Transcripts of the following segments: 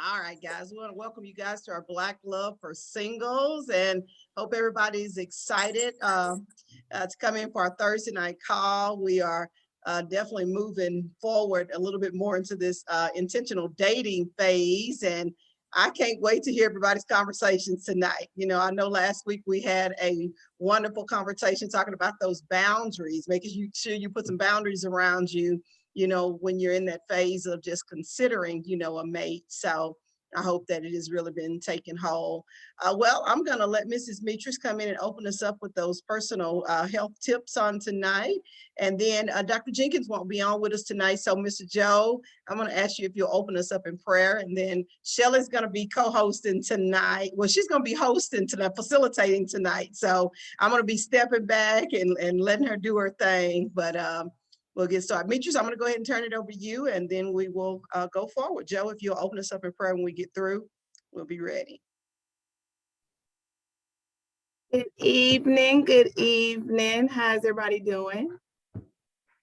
All right, guys, we want to welcome you guys to our Black Love for Singles and hope everybody's excited to come in for our Thursday night call. We are definitely moving forward a little bit more into this intentional dating phase. And I can't wait to hear everybody's conversations tonight. I know last week we had a wonderful conversation talking about those boundaries, making sure you put some boundaries around you, when you're in that phase of just considering, a mate. So I hope that it has really been taken whole. Well, I'm going to let Mrs. Metris come in and open us up with those personal health tips on tonight. And then Dr. Jenkins won't be on with us tonight. So Mr. Joe, I'm going to ask you if you'll open us up in prayer. And then Shelley's going to be co-hosting tonight. Well, she's going to be hosting tonight, facilitating tonight. So I'm going to be stepping back and letting her do her thing. But we'll get started. Metris, I'm going to go ahead and turn it over to you, and then we will go forward. Joe, if you'll open us up in prayer when we get through, we'll be ready. Good evening. Good evening. How's everybody doing?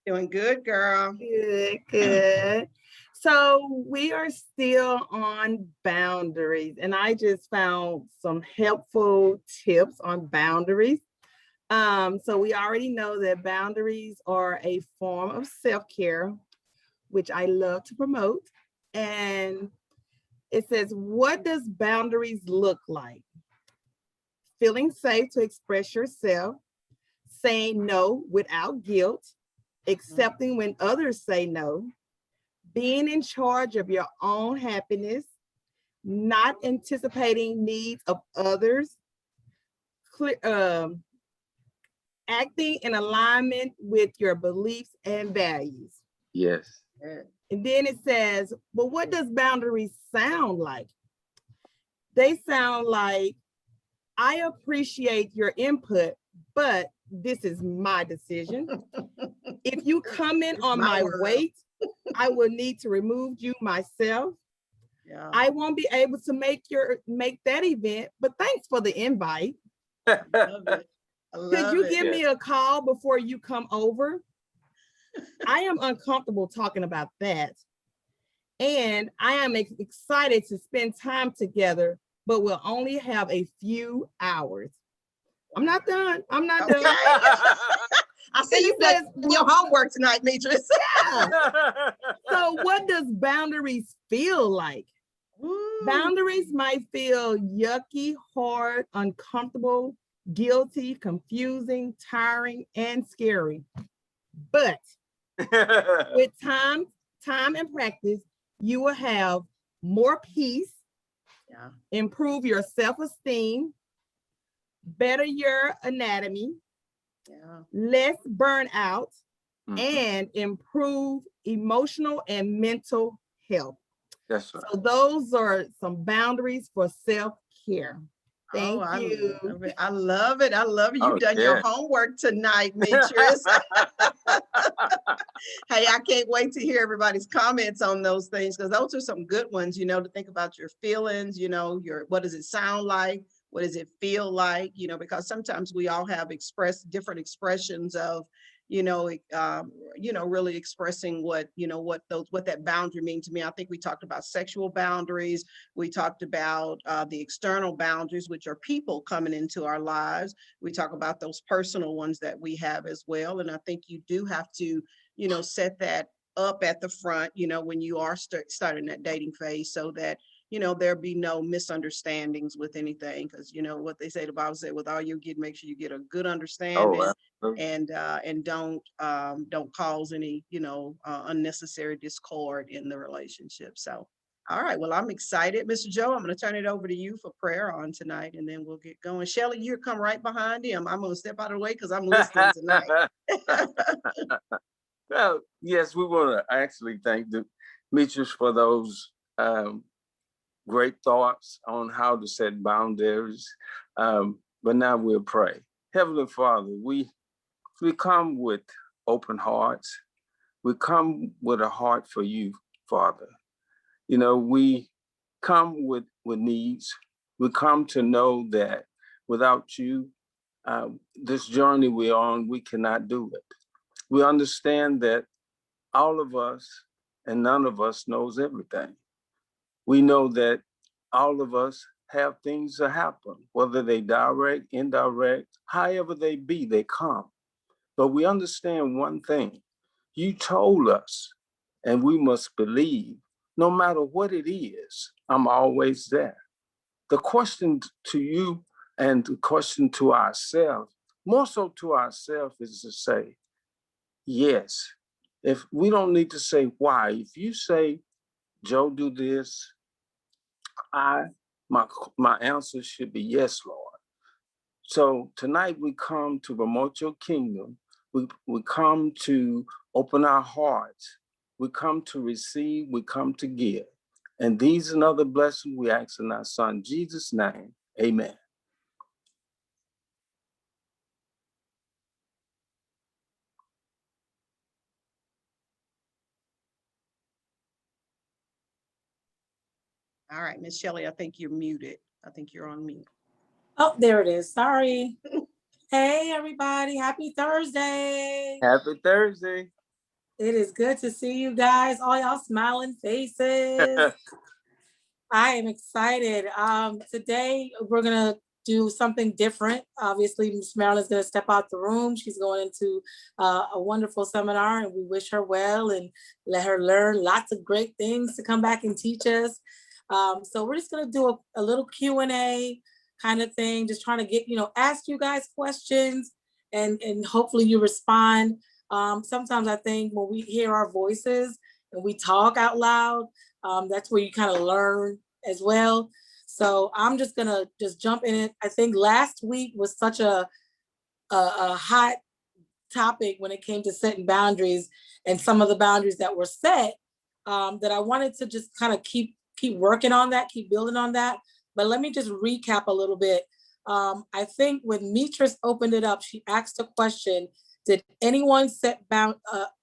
Doing good, girl. Good. So we are still on boundaries, and I just found some helpful tips on boundaries. So we already know that boundaries are a form of self-care, which I love to promote. And it says, what does boundaries look like? Feeling safe to express yourself, saying no without guilt, accepting when others say no, being in charge of your own happiness, not anticipating needs of others, acting in alignment with your beliefs and values. Yes. And then it says, but what does boundaries sound like? They sound like, I appreciate your input, but this is my decision. If you come in on my weight, I will need to remove you myself. Yeah. I won't be able to make that event, but thanks for the invite. I love it. Could you give me a call before you come over? I am uncomfortable talking about that. And I am excited to spend time together, but we'll only have a few hours. I'm not done. I'm not done. I see you did your homework tonight, Metris. Yeah. So what does boundaries feel like? Boundaries might feel yucky, hard, uncomfortable, guilty, confusing, tiring, and scary. But with time and practice, you will have more peace, improve your self-esteem, better your anatomy, less burnout, and improve emotional and mental health. That's right. So those are some boundaries for self-care. Thank you. I love it. I love it. You've done your homework tonight, Metris. Hey, I can't wait to hear everybody's comments on those things, because those are some good ones, to think about your feelings, what does it sound like? What does it feel like? Because sometimes we all have different expressions of, really expressing what that boundary means to me. I think we talked about sexual boundaries. We talked about the external boundaries, which are people coming into our lives. We talk about those personal ones that we have as well. And I think you do have to, set that up at the front, when you are starting that dating phase, so that there be no misunderstandings with anything, because what they say, the Bible said, with all you get, make sure you get a good understanding. And don't cause any unnecessary discord in the relationship. So, all right, well, I'm excited. Mr. Joe, I'm going to turn it over to you for prayer on tonight, and then we'll get going. Shelley, you come right behind him. I'm going to step out of the way because I'm listening tonight. Well, yes, we want to actually thank Metris for those great thoughts on how to set boundaries. But now we'll pray. Heavenly Father, we come with open hearts. We come with a heart for you, Father. We come with needs. We come to know that without you, this journey we're on, we cannot do it. We understand that all of us and none of us knows everything. We know that all of us have things that happen, whether they direct, indirect, however they be, they come. But we understand one thing. You told us, and we must believe, no matter what it is, I'm always there. The question to you and the question to ourselves, more so to ourselves, is to say, yes. If we don't need to say why, if you say, Joe, do this, I my answer should be yes, Lord. So tonight we come to promote your kingdom. We come to open our hearts. We come to receive. We come to give. And these and other blessings we ask in our son Jesus' name. Amen. All right, Miss Shelley, I think you're muted. I think you're on mute. Oh, there it is. Sorry. Hey, everybody. Happy Thursday. Happy Thursday. It is good to see you guys, all y'all smiling faces. I am excited. Today, we're going to do something different. Obviously, Miss Marilyn's going to step out the room. She's going into a wonderful seminar, and we wish her well and let her learn lots of great things to come back and teach us. So we're just going to do a little Q&A kind of thing, just trying to get, ask you guys questions and hopefully you respond. Sometimes I think when we hear our voices and we talk out loud, that's where you kind of learn as well. So I'm just gonna jump in it. I think last week was such a hot topic when it came to setting boundaries and some of the boundaries that were set, that I wanted to just kind of keep working on that, keep building on that. But let me just recap a little bit. I think when Mitris opened it up, she asked a question: did anyone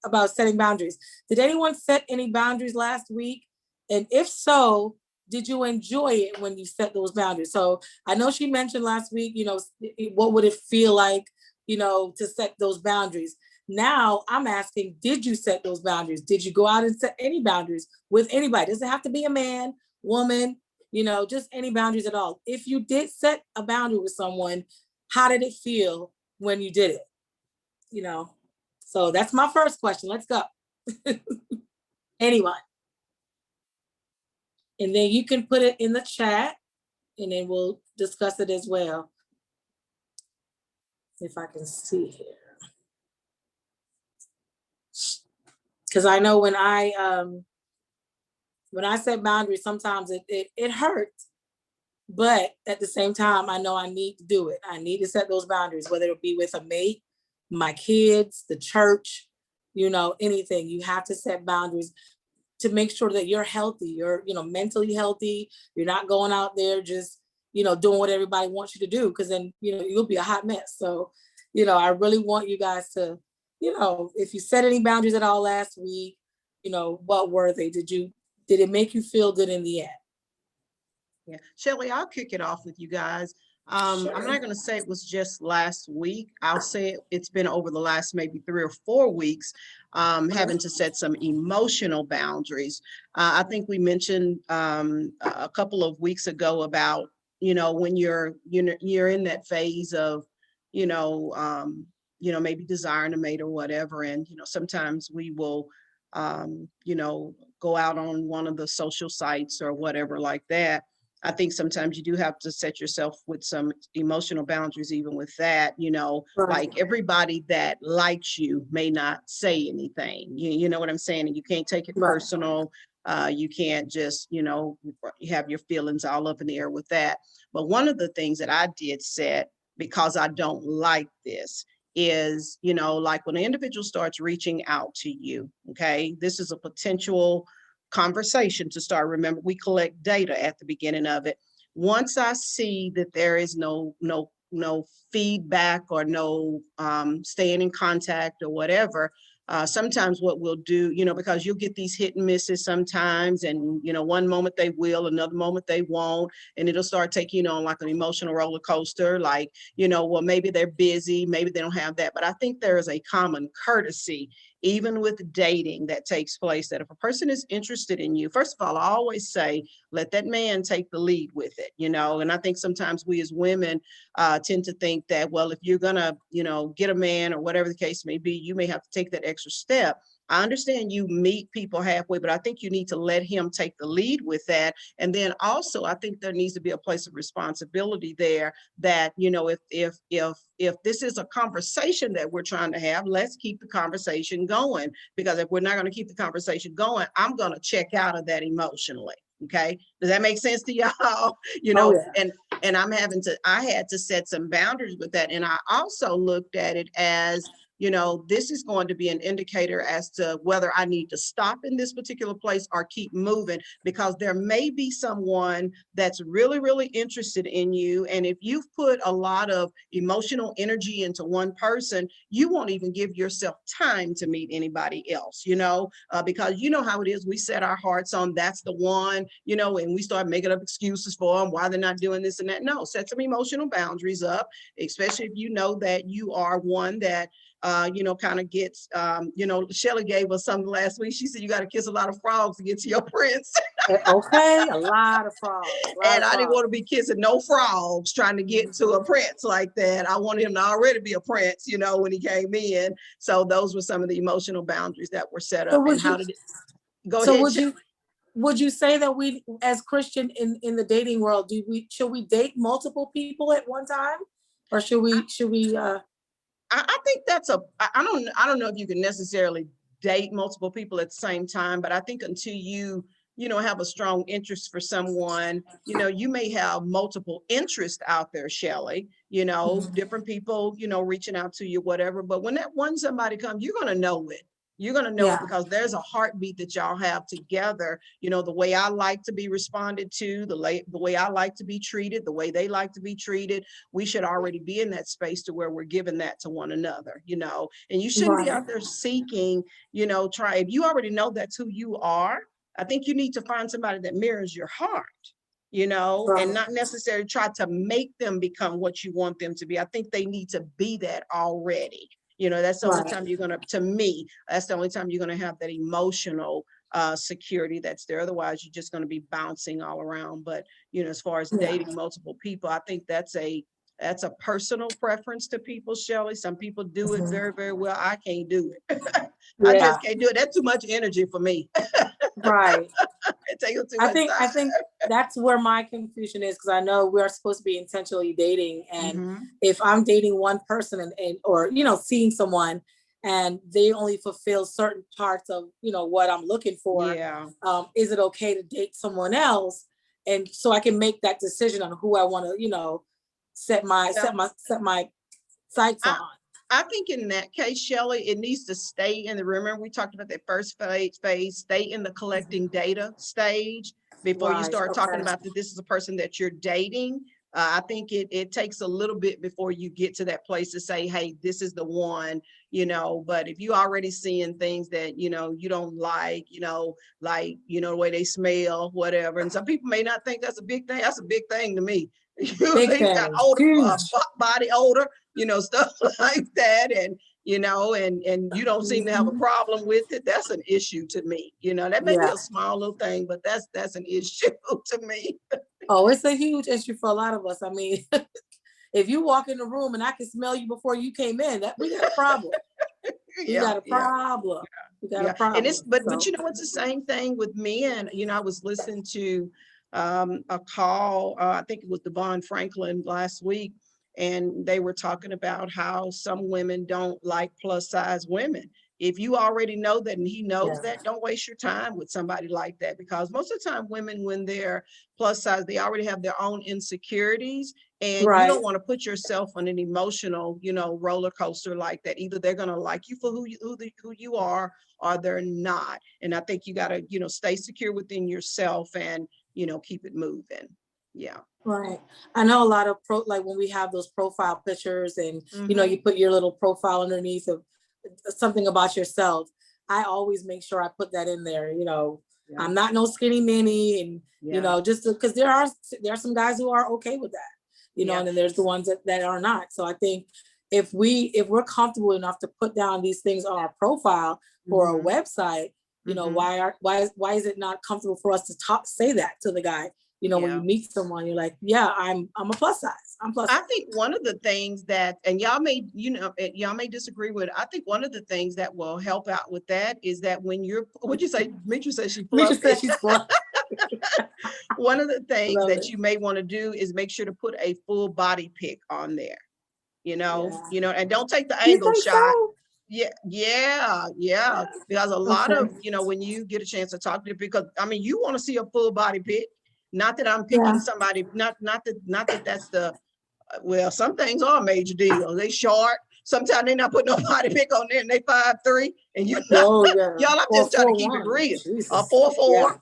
about setting boundaries? Did anyone set any boundaries last week? And if so, did you enjoy it when you set those boundaries? So I know she mentioned last week, what would it feel like, to set those boundaries? Now I'm asking, did you set those boundaries? Did you go out and set any boundaries with anybody? It doesn't have to be a man, woman, just any boundaries at all. If you did set a boundary with someone, how did it feel when you did it? So that's my first question. Let's go. Anyone? And then you can put it in the chat and then we'll discuss it as well. If I can see here. Because I know when I set boundaries, sometimes it hurts. But at the same time, I know I need to do it. I need to set those boundaries, whether it be with a mate, my kids, the church, anything. You have to set boundaries to make sure that you're healthy, you're, mentally healthy. You're not going out there just, doing what everybody wants you to do, because then, you'll be a hot mess. So, I really want you guys to, if you set any boundaries at all last week, what were they? Did it make you feel good in the end? Yeah, Shelley, I'll kick it off with you guys. Sure. I'm not going to say it was just last week. I'll say it's been over the last maybe 3 or 4 weeks, having to set some emotional boundaries. I think we mentioned a couple of weeks ago about, when you're in that phase of, maybe desiring a mate or whatever. And, sometimes we will, go out on one of the social sites or whatever like that. I think sometimes you do have to set yourself with some emotional boundaries, even with that, right. Like everybody that likes you may not say anything, you know what I'm saying? And you can't take it right. Personal. You can't just, have your feelings all up in the air with that. But one of the things that I did set, because I don't like this, is, like when an individual starts reaching out to you, okay, this is a potential conversation to start. Remember, we collect data at the beginning of it. Once I see that there is no feedback or no staying in contact or whatever, sometimes what we'll do, because you'll get these hit and misses sometimes, and one moment they will, another moment they won't, and it'll start taking on like an emotional roller coaster, like, well, maybe they're busy, maybe they don't have that. But I think there is a common courtesy even with dating that takes place, that if a person is interested in you, first of all, I always say, let that man take the lead with it, and I think sometimes we as women tend to think that, well, if you're gonna, get a man or whatever the case may be, you may have to take that extra step. I understand you meet people halfway, but I think you need to let him take the lead with that. And then also, I think there needs to be a place of responsibility there that, if this is a conversation that we're trying to have, let's keep the conversation going. Because if we're not going to keep the conversation going, I'm going to check out of that emotionally. Okay. Does that make sense to y'all? Oh, yeah. And I had to set some boundaries with that. And I also looked at it as, this is going to be an indicator as to whether I need to stop in this particular place or keep moving, because there may be someone that's really, really interested in you. And if you've put a lot of emotional energy into one person, you won't even give yourself time to meet anybody else, because you know how it is. We set our hearts on that's the one, and we start making up excuses for them, why they're not doing this and that. No, set some emotional boundaries up, especially if you know that you are one that kind of gets, Shelly gave us something last week. She said, you got to kiss a lot of frogs to get to your prince. Okay, a lot of frogs. And I didn't want to be kissing no frogs trying to get to a prince like that. I wanted him to already be a prince, when he came in. So those were some of the emotional boundaries that were set up. And how did it go ahead? Would you say that we, as Christian in the dating world, should we date multiple people at one time, or should we? I think I don't know if you can necessarily date multiple people at the same time, but I think until you have a strong interest for someone, you may have multiple interests out there, Shelly, different people, reaching out to you, whatever. But when that one somebody comes, you're going to know it. You're going to know it because there's a heartbeat that y'all have together. The way I like to be responded to, the way I like to be treated, the way they like to be treated. We should already be in that space to where we're giving that to one another, and you shouldn't be out there seeking, if you already know that's who you are. I think you need to find somebody that mirrors your heart, and not necessarily try to make them become what you want them to be. I think they need to be that already. That's the only time to me, that's the only time you're going to have that emotional security that's there. Otherwise, you're just going to be bouncing all around. But, as far as dating multiple people, I think that's a personal preference to people, Shelly. Some people do it very, very well. I can't do it. I just can't do it. That's too much energy for me. Right. It takes too much time. I think that's where my confusion is, because I know we're supposed to be intentionally dating, and if I'm dating one person or seeing someone and they only fulfill certain parts of what I'm looking for, is it okay to date someone else? And so I can make that decision on who I want to set my sights on. I think in that case, Shelly, it needs to stay in remember we talked about that first phase, stay in the collecting data stage before you start talking about that this is a person that you're dating. I think it takes a little bit before you get to that place to say, hey, this is the one, but if you already seeing things that, you don't like, the way they smell, whatever. And some people may not think that's a big thing. That's a big thing to me. They got odor, body odor, stuff like that. And, and you don't seem to have a problem with it. That's an issue to me. That may be a small little thing, but that's an issue to me. Oh, it's a huge issue for a lot of us. I mean, if you walk in the room and I can smell you before you came in, we got a problem. We got a problem. We got a problem. And but it's the same thing with men. I was listening to a call, I think it was Devon Franklin last week, and they were talking about how some women don't like plus size women. If you already know that and he knows that, don't waste your time with somebody like that, because most of the time women, when they're plus size, they already have their own insecurities, and you don't want to put yourself on an emotional, roller coaster like that. Either they're going to like you for who you are, or they're not. And I think you got to, stay secure within yourself and, keep it moving. Yeah. Right. I know a lot of like when we have those profile pictures and, you put your little profile underneath of something about yourself. I always make sure I put that in there. I'm not no skinny mini, and, just because there are some guys who are okay with that, and then there's the ones that are not. So I think, if we're comfortable enough to put down these things on our profile or a website, you know, why is it not comfortable for us to say that to the guy? You know, when you meet someone, you're like, yeah, I'm a plus size. I'm plus size. I think one of the things that, and y'all may disagree with, I think one of the things that will help out with that is that when you're, what'd you say? Mitra says she's fluffy. Mitra says she's fluffy. One of the things Love that it. you may want to do is make sure to put a full body pic on there, you know, and don't take the angle shot. So? Yeah. Because a lot of, you know, when you get a chance to talk to them, because I mean, you want to see a full body pic. Not that I'm picking somebody, not that that's the, well, some things are a major deal. They short. Sometimes they're not putting no body pic on there and they 5'3", and you know, y'all, I'm just trying to keep it real. 4'4".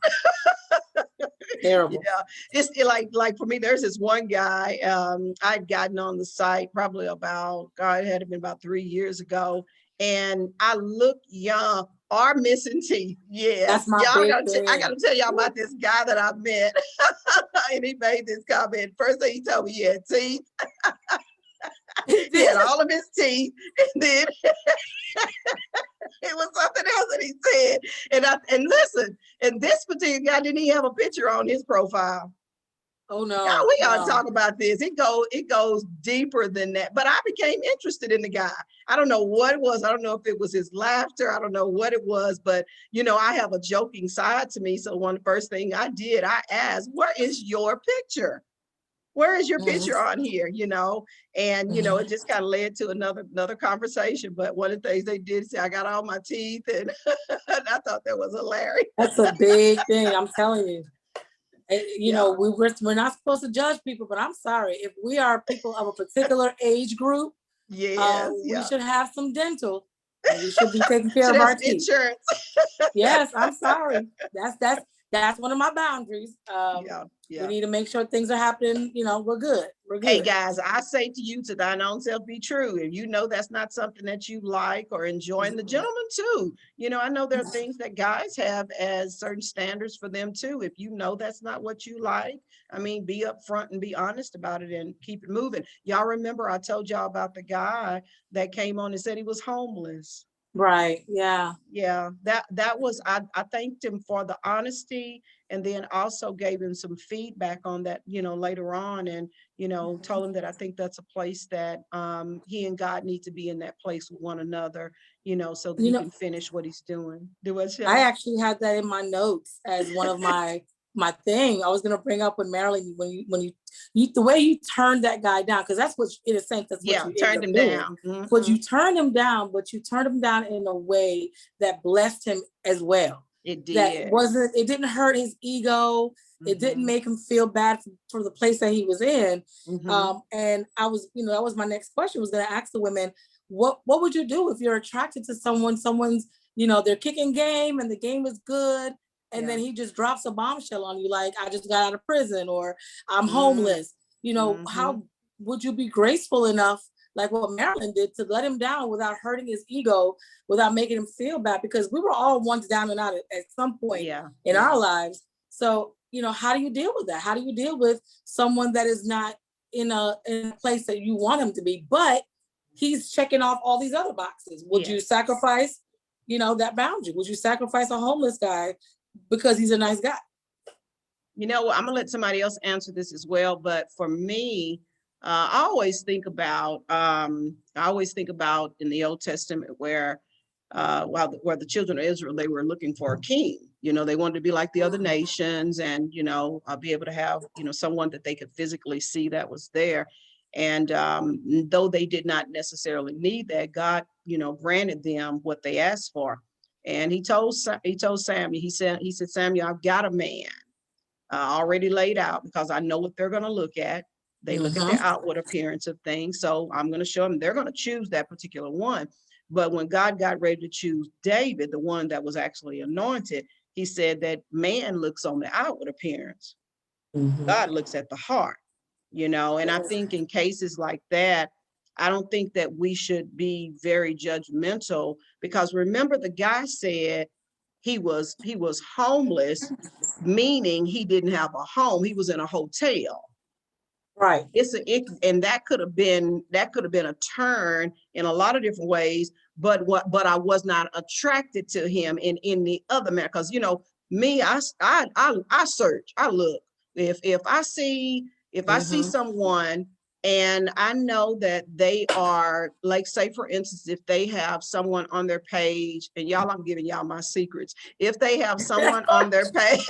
Terrible. Yeah, it's like for me, there's this one guy I'd gotten on the site probably about, God, it had been about 3 years ago, and I look young or missing teeth. Yes, that's my y'all big I gotta tell y'all about this guy that I met, and he made this comment. First thing he told me, he had teeth. He had all of his teeth, and then it was something else that he said. And listen, and this particular guy didn't even have a picture on his profile. Oh no. Now we gotta talk about this. It goes deeper than that. But I became interested in the guy. I don't know what it was. I don't know if it was his laughter. I don't know what it was, but you know, I have a joking side to me. So one of the first thing I did, I asked, where is your picture? Where is your picture on here? You know, and you know, it just kind of led to another conversation. But one of the things they did say, I got all my teeth, and, and I thought that was hilarious. That's a big thing. I'm telling you. You know, we're not supposed to judge people, but I'm sorry, if we are people of a particular age group, we should have some dental, and we should be taking care of our teeth. Insurance. Yes, I'm sorry. That's one of my boundaries. We need to make sure things are happening. You know, we're good. We're good. Hey guys, I say to you, to thine own self be true. If you know that's not something that you like or enjoy, and the gentlemen too, you know, I know there are things that guys have as certain standards for them too. If you know that's not what you like, I mean, be upfront and be honest about it and keep it moving. Y'all remember I told y'all about the guy that came on and said he was homeless. Right. Yeah. Yeah, that was, I thanked him for the honesty, and then also gave him some feedback on that, you know, later on, and, you know, told him that I think that's a place that he and God need to be in that place with one another, you know, so that he can finish what he's doing. I actually had that in my notes as one of my thing. I was gonna bring up with Marilyn when you the way you turned that guy down, because that's what in a sense that's what you turned him down. But you turned him down, but you turned him down in a way that blessed him as well. It did. It didn't hurt his ego. It didn't make him feel bad for the place that he was in. And I was, you know, that was my next question, was gonna ask the women, what would you do if you're attracted to someone's, you know, they're kicking game and the game is good, and then he just drops a bombshell on you, like, I just got out of prison, or I'm homeless. You know, how would you be graceful enough, like what Marilyn did, to let him down without hurting his ego, without making him feel bad? Because we were all once down and out at some point in our lives. So, you know, how do you deal with that? How do you deal with someone that is not in a place that you want him to be, but he's checking off all these other boxes? Would you sacrifice, you know, that boundary? Would you sacrifice a homeless guy because he's a nice guy? You know, I'm gonna let somebody else answer this as well, but for me, I always think about in the Old Testament where the children of Israel, they were looking for a king. You know, they wanted to be like the other nations, and you know, be able to have, you know, someone that they could physically see that was there. And though they did not necessarily need that, God, you know, granted them what they asked for. And he told Samuel, he said, Samuel, I've got a man already laid out, because I know what they're going to look at. They look at the outward appearance of things. So I'm going to show them, they're going to choose that particular one. But when God got ready to choose David, the one that was actually anointed, he said that man looks on the outward appearance. God looks at the heart, you know, and I think in cases like that, I don't think that we should be very judgmental, because remember, the guy said he was homeless, meaning he didn't have a home. He was in a hotel. Right. And that could have been a turn in a lot of different ways, but I was not attracted to him in any other manner. Because me, I search, I look. If I see someone and I know that they are, like, say for instance, if they have someone on their page, and y'all, I'm giving y'all my secrets. If they have someone on their page,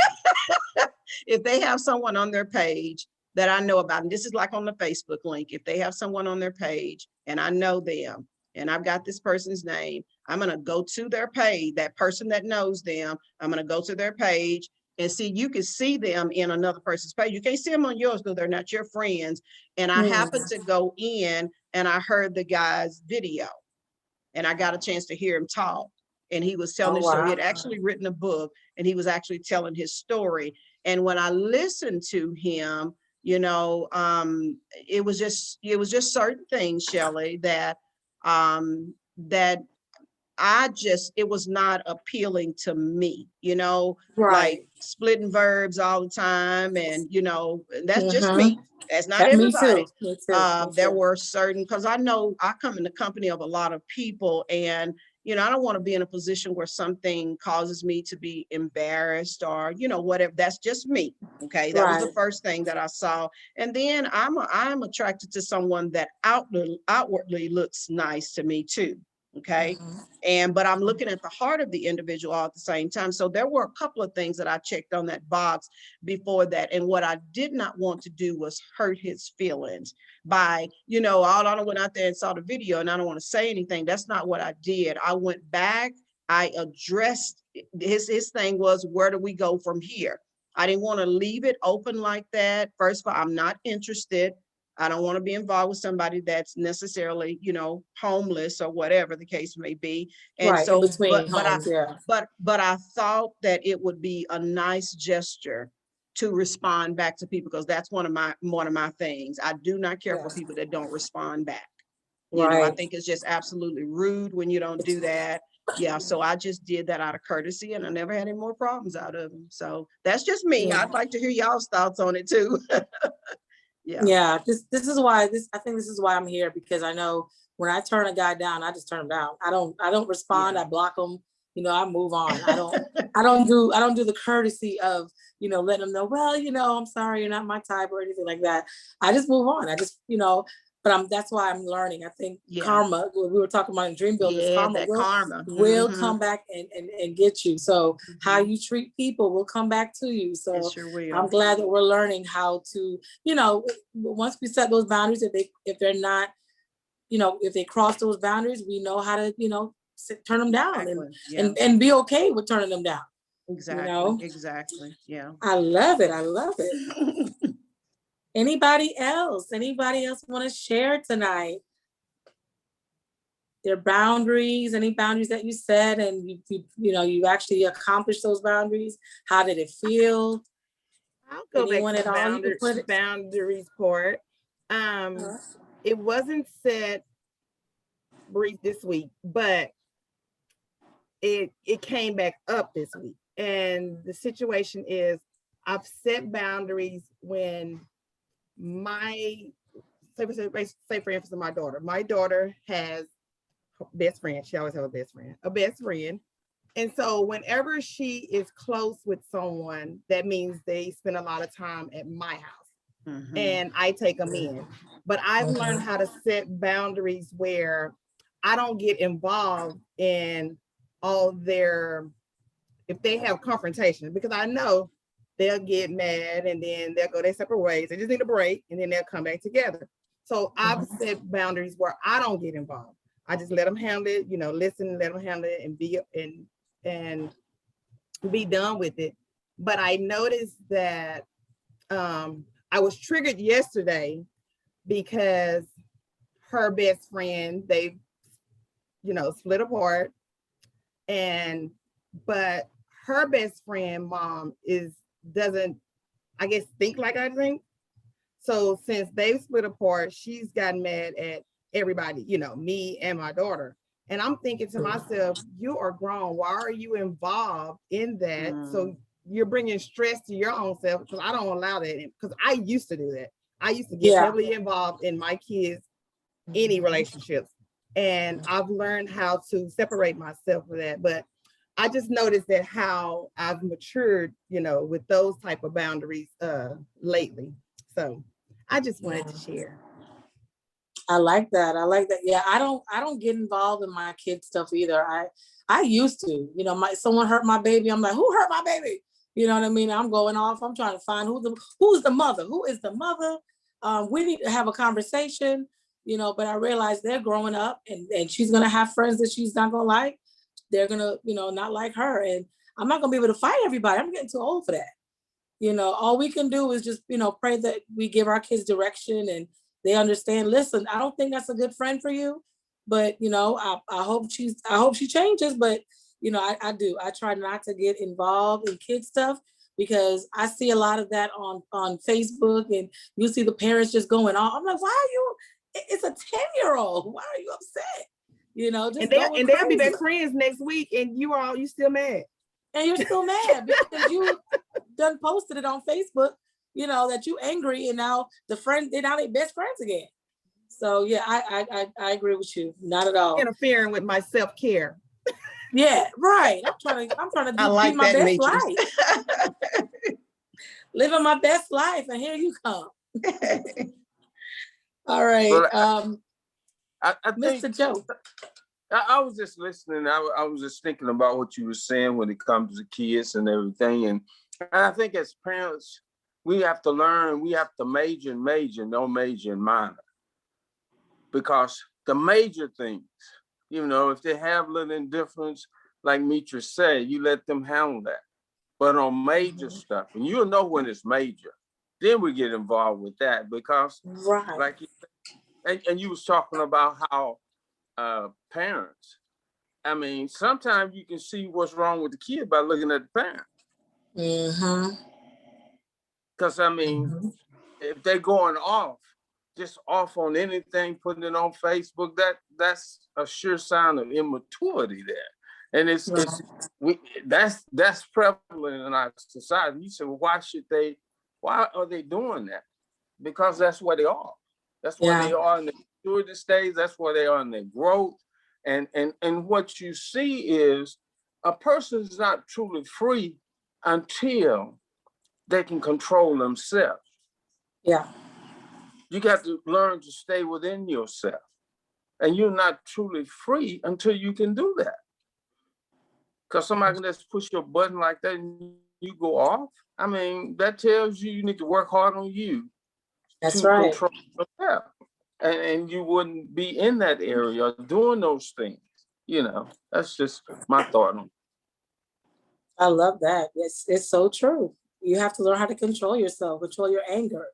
if they have someone on their page that I know about, and this is like on the Facebook link, if they have someone on their page and I know them and I've got this person's name, I'm going to go to their page, that person that knows them, I'm going to go to their page and see, you can see them in another person's page. You can't see them on yours because they're not your friends. And I happened to go in and I heard the guy's video and I got a chance to hear him talk. And he was telling his story. He had actually written a book and he was actually telling his story. And when I listened to him, it was just certain things, Shelley, that it was not appealing to me, like splitting verbs all the time. And, that's just me. That's not everybody. Me too. There were certain, because I know I come in the company of a lot of people, and I don't want to be in a position where something causes me to be embarrassed or, whatever. That's just me. Okay. That was the first thing that I saw. And then I'm attracted to someone that outwardly looks nice to me too. Okay. But I'm looking at the heart of the individual all at the same time. So there were a couple of things that I checked on that box before that. And what I did not want to do was hurt his feelings by, all I went out there and saw the video and I don't want to say anything. That's not what I did. I went back, I addressed his thing was, where do we go from here? I didn't want to leave it open like that. First of all, I'm not interested. I don't want to be involved with somebody that's necessarily, homeless or whatever the case may be. And so, but I thought that it would be a nice gesture to respond back to people, because that's one of my things. I do not care for people that don't respond back. I think it's just absolutely rude when you don't do that. Yeah, so I just did that out of courtesy, and I never had any more problems out of them. So that's just me. I'd like to hear y'all's thoughts on it too. Yeah. This is why I think this is why I'm here, because I know when I turn a guy down, I just turn him down. I don't respond. I block him. I move on. I don't do the courtesy of, letting them know, well, I'm sorry, you're not my type or anything like that. I just move on. I just, but that's why I'm learning. I think karma, we were talking about in Dream Builders, karma will come back and get you. So how you treat people will come back to you. So I'm glad that we're learning how to, once we set those boundaries, if they're not, if they cross those boundaries, we know how to, turn them down and be okay with turning them down. Exactly. Yeah. I love it. Anybody else want to share tonight? Their boundaries, any boundaries that you set and you actually accomplished those boundaries? How did it feel? I'll go back to the boundaries part. It wasn't set brief this week, but it came back up this week. And the situation is, I've set boundaries when say for instance, my daughter has a best friend. She always has a best friend. And so whenever she is close with someone, that means they spend a lot of time at my house and I take them in. But I've learned how to set boundaries where I don't get involved in all if they have confrontation, because I know they'll get mad and then they'll go their separate ways. They just need a break and then they'll come back together. So I've set boundaries where I don't get involved. I just let them handle it, listen, let them handle it and be done with it. But I noticed that I was triggered yesterday because her best friend, they, split apart. But her best friend mom doesn't, I guess, think like I think. So since they've split apart, she's gotten mad at everybody, me and my daughter. And I'm thinking to myself, you are grown. Why are you involved in that? So you're bringing stress to your own self, because I don't allow that, because I used to do that. I used to get Yeah. heavily involved in my kids' any relationships. And I've learned how to separate myself from that. But I just noticed that how I've matured, with those type of boundaries lately. So I just wanted to share. I like that. I like that. Yeah, I don't get involved in my kids' stuff either. I used to, someone hurt my baby. I'm like, who hurt my baby? You know what I mean? I'm going off. I'm trying to find who's the mother. Who is the mother? We need to have a conversation, but I realize they're growing up and she's gonna have friends that she's not gonna like. They're gonna, not like her. And I'm not gonna be able to fight everybody. I'm getting too old for that. All we can do is just, pray that we give our kids direction and they understand, listen, I don't think that's a good friend for you, but I hope she changes. But I do. I try not to get involved in kid stuff because I see a lot of that on Facebook, and you see the parents just going on. I'm like, why are you, it's a 10-year-old. Why are you upset? Just They'll be best friends next week, and you still mad. And you're still mad because you done posted it on Facebook, that you angry, and now they're now they best friends again. So yeah, I agree with you. Not at all. Interfering with my self-care. Yeah, right. I'm trying to I like be my that, best Demetrius. life. Living my best life, and here you come. All right. Well, I Mr. think Joe. I was just listening. I was just thinking about what you were saying when it comes to kids and everything. And I think as parents, we have to learn, we have to major in major, no major in minor. Because the major things, if they have little indifference, like Mitra said, you let them handle that. But on major stuff, and you'll know when it's major, then we get involved with that. Because Right. like and you was talking about how parents, I mean, sometimes you can see what's wrong with the kid by looking at the parent. Mm-hmm. Because I mean, if they're going just off on anything, putting it on Facebook, that's a sure sign of immaturity there. And that's prevalent in our society. You say, well, why are they doing that? Because that's where they are. That's where they are in the maturity stage. That's where they are in their growth. And what you see is a person is not truly free until they can control themselves. Yeah. You got to learn to stay within yourself. And you're not truly free until you can do that. Because somebody can just push your button like that and you go off. I mean, that tells you need to work hard on you. That's right. Control yourself. And you wouldn't be in that area doing those things. That's just my thought on it. I love that. It's so true. You have to learn how to control yourself, control your anger.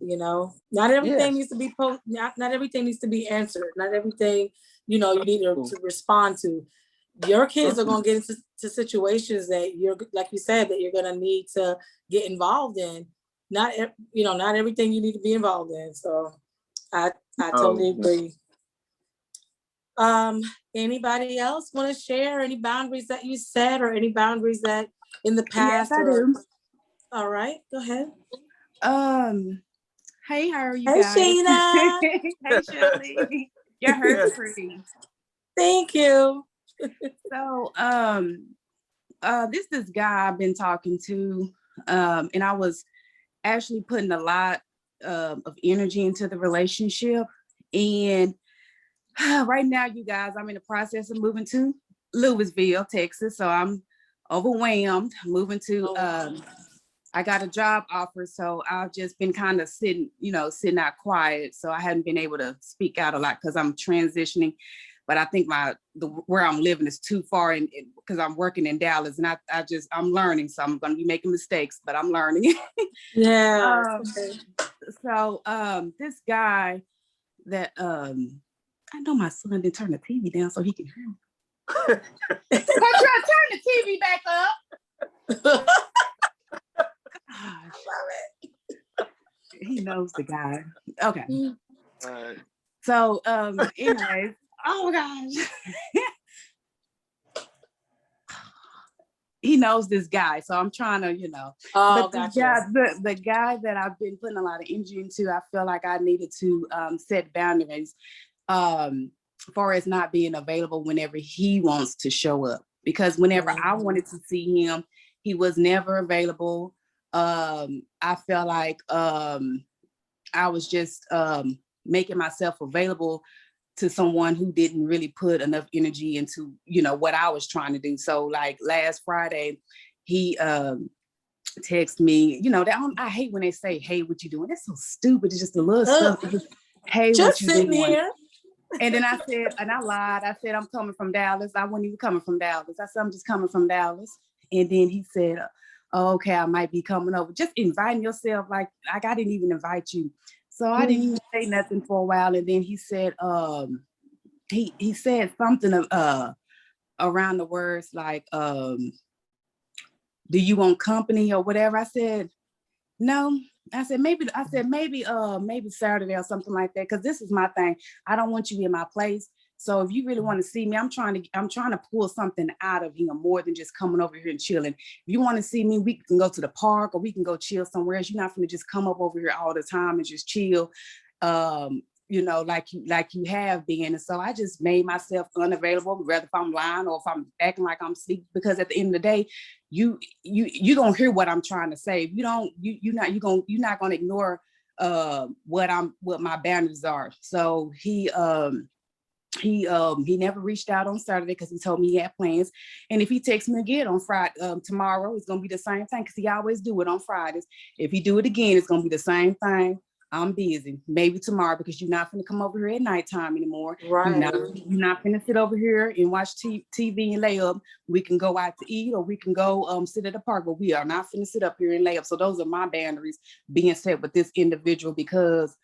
Not everything needs to be not everything needs to be answered. Not everything, you need to respond to. Your kids are going to get into situations that you're, like you said, that you're going to need to get involved in. Not everything you need to be involved in. So I totally agree. Anybody else want to share any boundaries that you set or any boundaries that in the past? Yes, I do. All right, go ahead. Hey, how are you guys? Hey, Sheena. Hey, Shelly. Your hair's pretty. Thank you. So, this guy I've been talking to, and I was actually putting a lot of energy into the relationship. And right now, you guys, I'm in the process of moving to Louisville, Texas. So I'm overwhelmed moving to, I got a job offer. So I've just been kind of sitting out quiet. So I hadn't been able to speak out a lot because I'm transitioning. But I think where I'm living is too far because I'm working in Dallas and I'm learning. So I'm going to be making mistakes, but I'm learning. Yeah. So this guy that, I know my son didn't turn the TV down so he can hear me. Turn the TV back up. Gosh. He knows the guy. Okay. So anyways, oh gosh. he knows this guy. So I'm trying to, you know, Oh, but the gotcha. guy, the guy that I've been putting a lot of energy into, I feel like I needed to set boundaries far as not being available whenever he wants to show up. Because whenever I wanted to see him, he was never available. I felt like I was just making myself available to someone who didn't really put enough energy into, you know, what I was trying to do. So like last Friday, he texted me, you know, that I hate when they say, hey, what you doing? That's so stupid. It's just a little stuff. Hey, Just what you sitting doing? here. And then I said, and I lied. I said, I'm coming from Dallas. I wasn't even coming from Dallas. I said, I'm just coming from Dallas. And then he said, oh, okay, I might be coming over. Just inviting yourself, like I didn't even invite you. So I didn't even say nothing for a while. And then he said, he said something around the words like, do you want company or whatever? I said, no. I said maybe Saturday or something like that, because this is my thing. I don't want you in my place. So if you really want to see me, I'm trying to pull something out of him more than just coming over here and chilling. If you want to see me, we can go to the park or we can go chill somewhere else. You're not going to just come up over here all the time and just chill. You know, like you have been. And so I just made myself unavailable, whether if I'm lying or if I'm acting like I'm asleep, because at the end of the day, you don't hear what I'm trying to say. If you don't, you're not gonna ignore what my boundaries are. So he never reached out on Saturday because he told me he had plans. And if he texts me again on Friday, tomorrow, it's gonna be the same thing, because he always do it on Fridays. If he do it again, it's gonna be the same thing. I'm busy. Maybe tomorrow, because you're not gonna come over here at nighttime anymore. Right. You're not gonna sit over here and watch TV and lay up. We can go out to eat, or we can go sit at the park, but we are not gonna sit up here and lay up. So those are my boundaries being set with this individual, because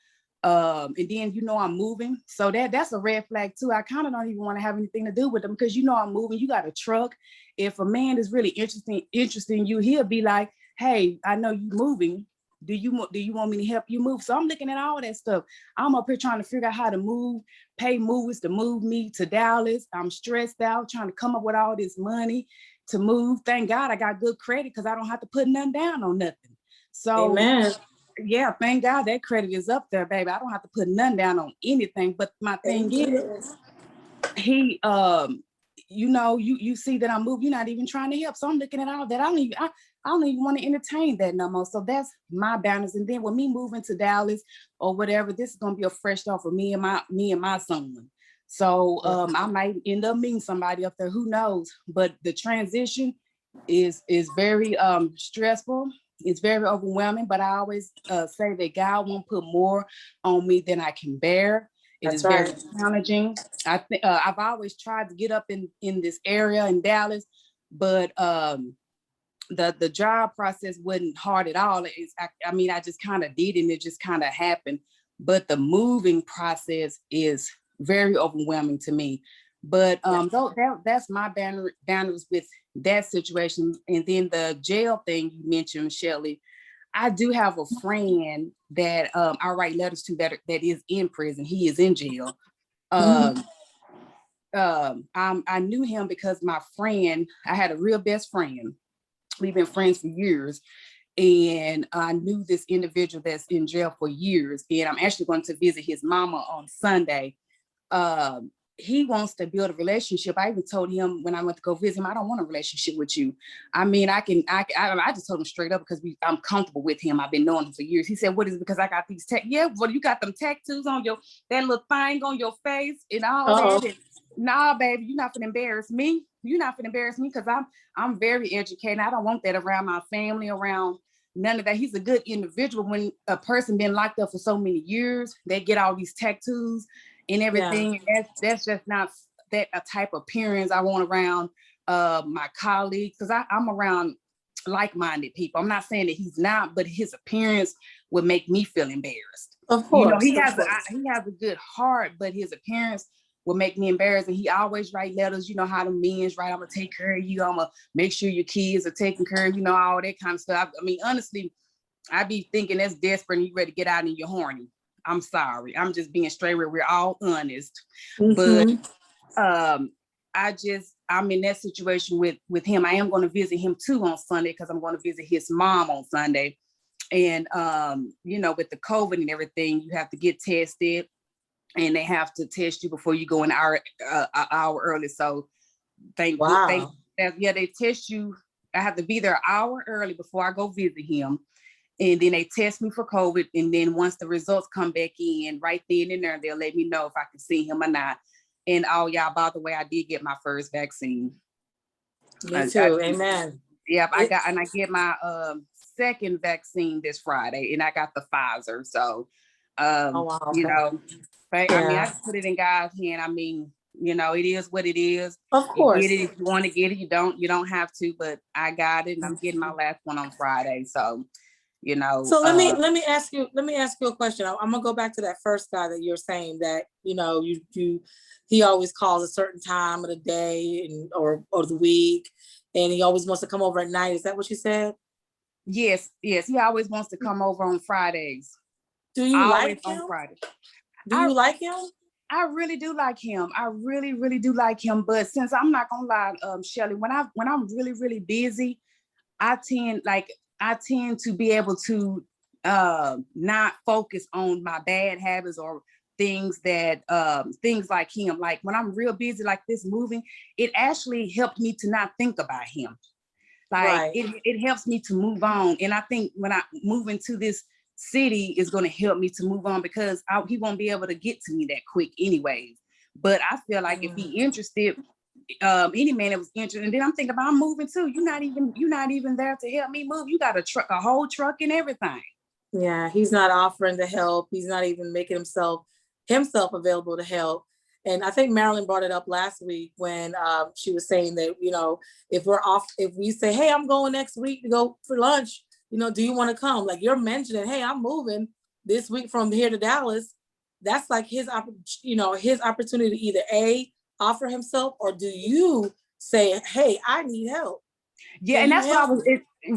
and then, you know, I'm moving. So that's a red flag too. I kind of don't even want to have anything to do with them, because, you know, I'm moving. You got a truck. If a man is really interested in you, he'll be like, hey, I know you moving. Do you want me to help you move? So I'm looking at all that stuff. I'm up here trying to figure out how to move, pay movers to move me to Dallas. I'm stressed out trying to come up with all this money to move. Thank God I got good credit, because I don't have to put nothing down on nothing. So Amen. yeah, thank God that credit is up there, baby. I don't have to put none down on anything. But my thing is, he you know, you see that I'm moving, you're not even trying to help. So I'm looking at all that. I don't even want to entertain that no more. So that's my boundaries. And then with me moving to Dallas or whatever, this is gonna be a fresh start for me and my son. So I might end up meeting somebody up there, who knows? But the transition is very stressful. It's very overwhelming, but I always say that God won't put more on me than I can bear. It That's is very right. challenging. I think I've always tried to get up in this area in Dallas, but the job process wasn't hard at all. I mean, I just kind of did, and it just kind of happened. But the moving process is very overwhelming to me. But that's my boundaries with that situation. And then the jail thing you mentioned, Shelley, I do have a friend that I write letters to that is in prison. He is in jail. I knew him because my friend, I had a real best friend. We've been friends for years. And I knew this individual that's in jail for years. And I'm actually going to visit his mama on Sunday. He wants to build a relationship. I even told him when I went to go visit him, I don't want a relationship with you. I mean, I just told him straight up, because I'm comfortable with him. I've been knowing him for years. He said, what is it? Because I got these yeah, well, you got them tattoos on that little thing on your face and all that. And, nah, baby, you're not gonna embarrass me. You're not gonna embarrass me, because I'm very educated. I don't want that around my family, around none of that. He's a good individual. When a person been locked up for so many years, they get all these tattoos and everything. Yeah. And that's just not that a type of appearance I want around my colleagues, because I'm around like-minded people. I'm not saying that he's not, but his appearance would make me feel embarrassed. Of course. You know, he has a good heart, but his appearance will make me embarrassed. And he always write letters, you know how the men's write, I'm gonna take care of you, I'm gonna make sure your kids are taken care of, you know, all that kind of stuff. I mean, honestly, I be thinking that's desperate and you ready to get out and you're horny. I'm sorry. I'm just being straight where we're all honest. But I'm in that situation with him. I am going to visit him too on Sunday because I'm going to visit his mom on Sunday. And, with the COVID and everything, you have to get tested and they have to test you before you go an hour early. So they test you. I have to be there an hour early before I go visit him. And then they test me for COVID. And then once the results come back in, right then and there, they'll let me know if I can see him or not. And y'all, by the way, I did get my first vaccine. Me too. Amen. Yep, I get my second vaccine this Friday, and I got the Pfizer. So, I put it in God's hand. I mean, it is what it is. Of course. You get it if you want to get it. You don't have to, but I got it, and I'm getting my last one on Friday. So, So let me ask you a question. I'm gonna go back to that first guy that you're saying that he always calls a certain time of the day or the week, and he always wants to come over at night. Is that what you said? Yes. He always wants to come over on Fridays. Do you like him? On Friday. Do you like him? I really do like him. I really, really do like him. But since I'm not gonna lie, Shelly, when I'm really, really busy, I tend to be able to not focus on my bad habits or things like him. Like when I'm real busy like this moving, it actually helped me to not think about him. Like it helps me to move on. And I think when I move into this city is going to help me to move on because he won't be able to get to me that quick anyways. But I feel like if he interested, any man that was interested, and then I'm thinking about I'm moving too. You're not even there to help me move. You got a whole truck and everything. Yeah, he's not offering to help. He's not even making himself available to help. And I think Marilyn brought it up last week when she was saying that, if we say, hey, I'm going next week to go for lunch, do you want to come? Like you're mentioning, hey, I'm moving this week from here to Dallas. That's like his opportunity to either offer himself, or do you say, hey, I need help? Yeah, and that's what I was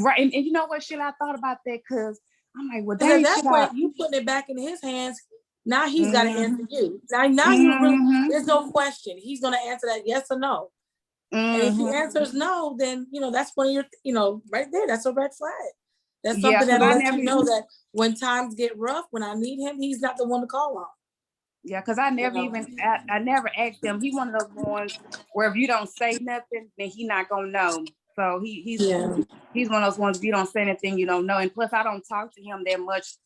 right. And you know what, Sheila, I thought about that because I'm like, well, at that point, you putting it back in his hands. Now he's got to answer you. Now you really, there's no question. He's going to answer that yes or no. And if he answers no, then, that's one of your, right there, that's a red flag. That's something that lets you know that when times get rough, when I need him, he's not the one to call on. Yeah, because I never I never asked him. He one of those ones where if you don't say nothing, then he not going to know. So he's one of those ones, if you don't say anything, you don't know. And plus I don't talk to him that much,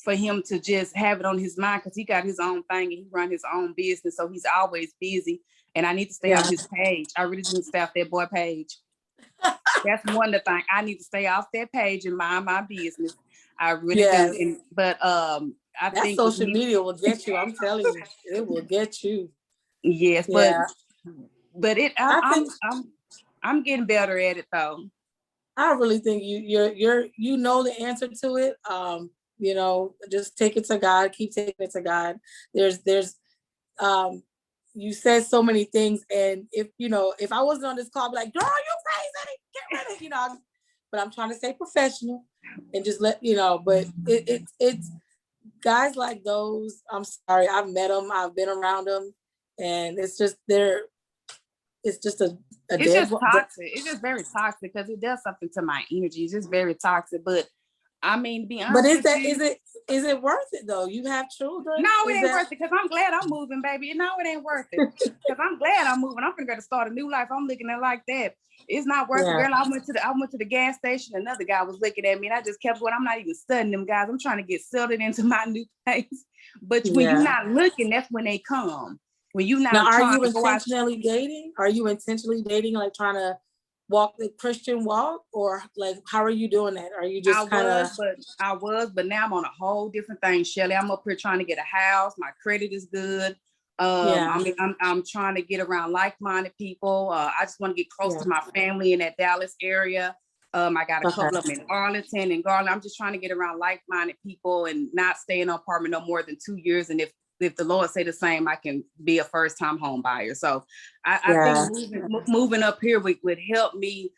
for him to just have it on his mind because he got his own thing and he run his own business. So he's always busy and I need to stay off his page. I really need to stay off that boy page. That's one of the things. I need to stay off that page and mind my business. I really do. But I think social media will get you. I'm telling you, it will get you. Yes, but I'm getting better at it though. I really think you know the answer to it. Just take it to God. Keep taking it to God. There's you said so many things, and if I wasn't on this call, I'd be like, girl, you crazy, get rid of but I'm trying to stay professional and just let but it's guys like those. I'm sorry, I've met them, I've been around them, and it's just it's just toxic. It's just very toxic because it does something to my energy. It's just very toxic. But I mean, to be honest, but is it worth it though? You have children. No, it ain't worth it because I'm glad I'm moving, baby. No, it ain't worth it because I'm glad I'm moving. I'm gonna start a new life. I'm looking at it like that. It's not worth it, girl. I went to the gas station. Another guy was looking at me, and I just kept going. I'm not even studying them guys. I'm trying to get settled into my new place. But when you're not looking, that's when they come. When you not now, are you intentionally dating? Are you intentionally dating, like trying to walk the Christian walk, or like how are you doing that? Are you just I was, but now I'm on a whole different thing, Shelly. I'm up here trying to get a house. My credit is good. I'm trying to get around like-minded people. I just want to get close to my family in that Dallas area. I got a couple of them in Arlington and Garland. I'm just trying to get around like-minded people and not stay in an apartment no more than 2 years. And if the Lord say the same, I can be a first-time home buyer. So I think moving up here would help me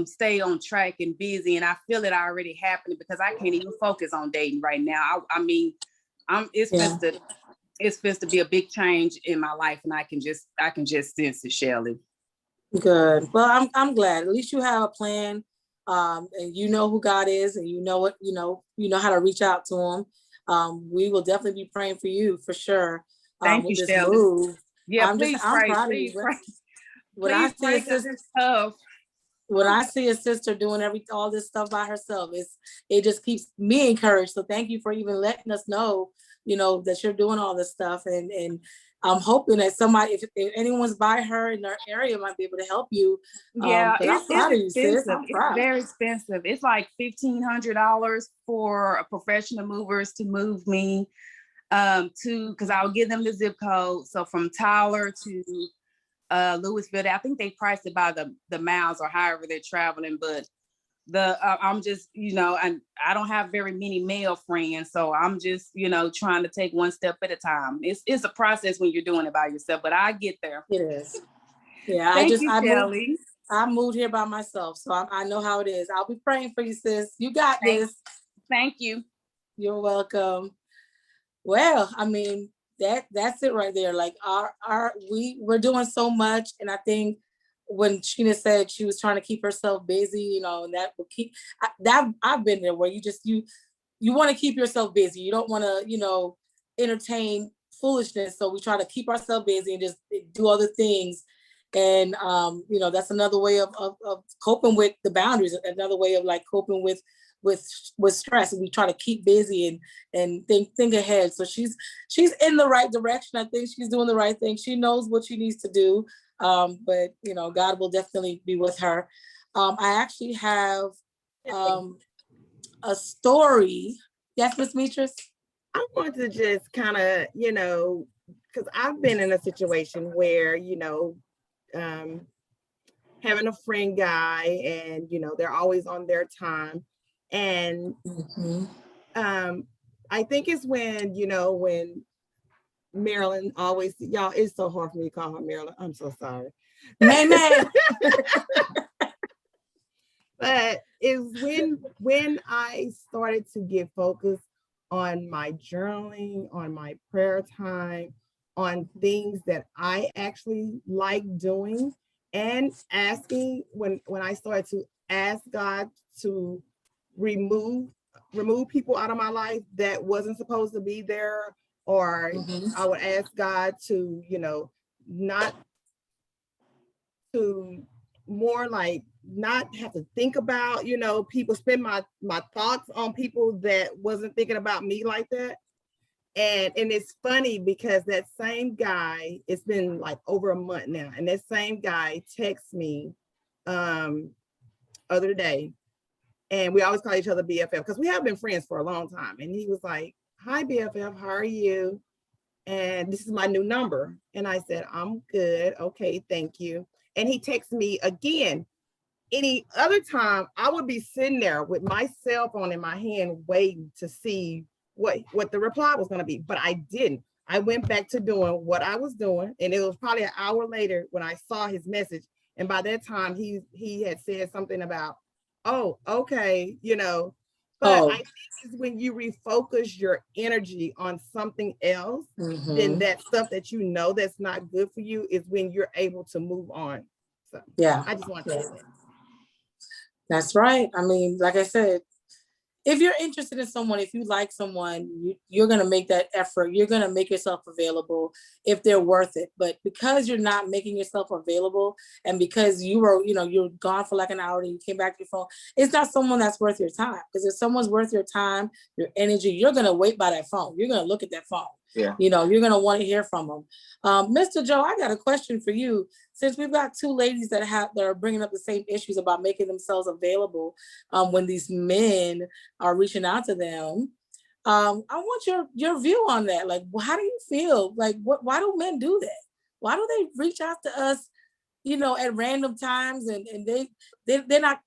stay on track and busy. And I feel it already happening because I can't even focus on dating right now. it's supposed to be a big change in my life, and I can just sense it, Shelley. Good. Well, I'm glad. At least you have a plan, and you know who God is, and you know what you know how to reach out to Him. We will definitely be praying for you for sure. Thank With you, this Shelley. move. Yeah, I'm please pray. proud of Please you. pray. When I Please see a pray, because sister, it's tough. when I see a sister doing all this stuff by herself, it just keeps me encouraged. So thank you for even letting us know, that you're doing all this stuff. And I'm hoping that somebody, if anyone's by her in their area, might be able to help you. Yeah, But I'm it's proud of you, sis. expensive. I'm It's proud. very expensive. It's like $1,500 for a professional movers to move me because I'll give them the zip code. So from Tyler to Louisville, I think they priced it by the miles or however they're traveling, but I'm just, and I don't have very many male friends, so I'm just, trying to take one step at a time. It's a process when you're doing it by yourself, but I get there. It is. Yeah, Thank you, Shelley. I moved here by myself, so I know how it is. I'll be praying for you, sis. You got this. Thank you. You're welcome. Well, I mean, that's it right there. Like we're doing so much, and I think when Sheena said she was trying to keep herself busy, and that will keep I've been there where you want to keep yourself busy. You don't want to, entertain foolishness. So we try to keep ourselves busy and just do other things. And that's another way of coping with the boundaries, another way of like coping with stress. And we try to keep busy and think ahead. So she's in the right direction. I think she's doing the right thing. She knows what she needs to do. But God will definitely be with her. I actually have a story. Yes, Miss Metris? I want to just kind of, because I've been in a situation where, having a friend guy and, they're always on their time. And I think it's when, when Marilyn always, y'all, it's so hard for me to call her Marilyn. I'm so sorry. Man. But it's when I started to get focused on my journaling, on my prayer time, on things that I actually like doing, and asking when I started to ask God to remove people out of my life that wasn't supposed to be there, or I would ask God to, not to more like not have to think about, people, spend my thoughts on people that wasn't thinking about me like that. And it's funny because that same guy, it's been like over a month now, and that same guy texts me other day, and we always call each other BFF because we have been friends for a long time. And he was like, "Hi BFF, how are you? And this is my new number." And I said, "I'm good. Okay, thank you." And he texts me again. Any other time, I would be sitting there with my cell phone in my hand, waiting to see what the reply was going to be. But I didn't. I went back to doing what I was doing. And it was probably an hour later when I saw his message. And by that time, he had said something about, "Oh, okay, But I think it's when you refocus your energy on something else, then that stuff that that's not good for you is when you're able to move on. So yeah, I just want to say that. That's right. I mean, like I said, if you're interested in someone, if you like someone, you're going to make that effort. You're going to make yourself available if they're worth it. But because you're not making yourself available, and because you're gone for like an hour and you came back to your phone, it's not someone that's worth your time. Because if someone's worth your time, your energy, you're going to wait by that phone. You're going to look at that phone. Yeah. You're going to want to hear from them. Mr. Joe, I got a question for you. Since we've got two ladies that are bringing up the same issues about making themselves available when these men are reaching out to them, I want your view on that. Like, how do you feel? Like, why do men do that? Why do they reach out to us, at random times, and they're not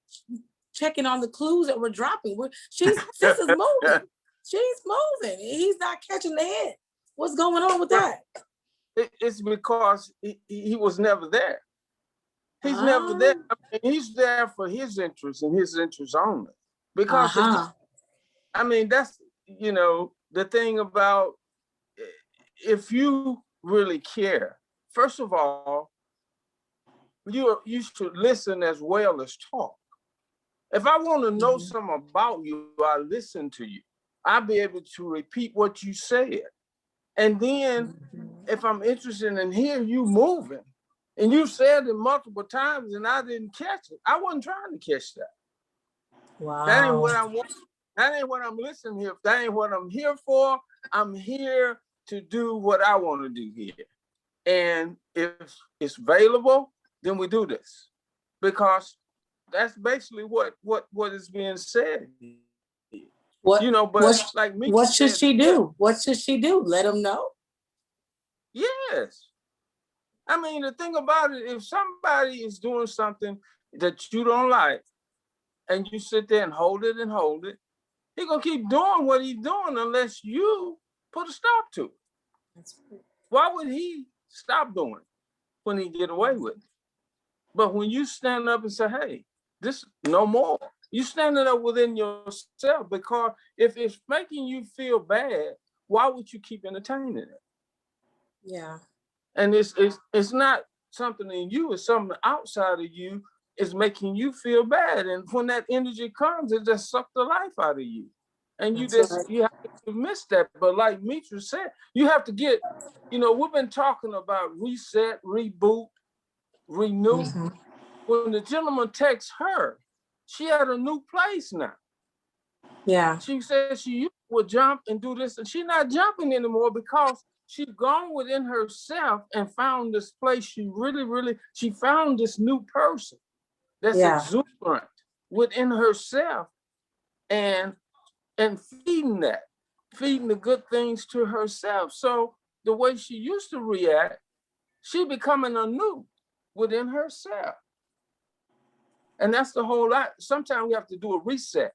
checking on the clues that we're dropping? Sis is moving. She's moving. He's not catching the hint. What's going on with that? It's because he was never there. He's never there. I mean, he's there for his interests and his interests only. Because I mean, that's, the thing about if you really care, first of all, you should listen as well as talk. If I want to know something about you, I listen to you. I'll be able to repeat what you said. And then if I'm interested in hearing you moving, and you said it multiple times and I didn't catch it, I wasn't trying to catch that. Wow. That ain't what I want. That ain't what I'm listening here. That ain't what I'm here for. I'm here to do what I want to do here. And if it's available, then we do this. Because that's basically what is being said. What, you know, but what, like me. what should said, she do? What should she do? Let them know. Yes. I mean, the thing about it, if somebody is doing something that you don't like, and you sit there and hold it, he's gonna keep doing what he's doing unless you put a stop to it. Why would he stop doing it when he get away with it? But when you stand up and say, hey, this no more, you standing up within yourself, because if it's making you feel bad, why would you keep entertaining it? Yeah. And it's not something in you, it's something outside of you is making you feel bad. And when that energy comes, it just sucks the life out of you. And you have to miss that. But like Mitra said, you have to get, we've been talking about reset, reboot, renew. Mm-hmm. When the gentleman texts her, she had a new place now. Yeah. She said she would jump and do this, and she's not jumping anymore because she's gone within herself and found this place. She found this new person that's exuberant within herself, and feeding the good things to herself. So the way she used to react, she becoming anew within herself. And that's the whole lot. Sometimes we have to do a reset,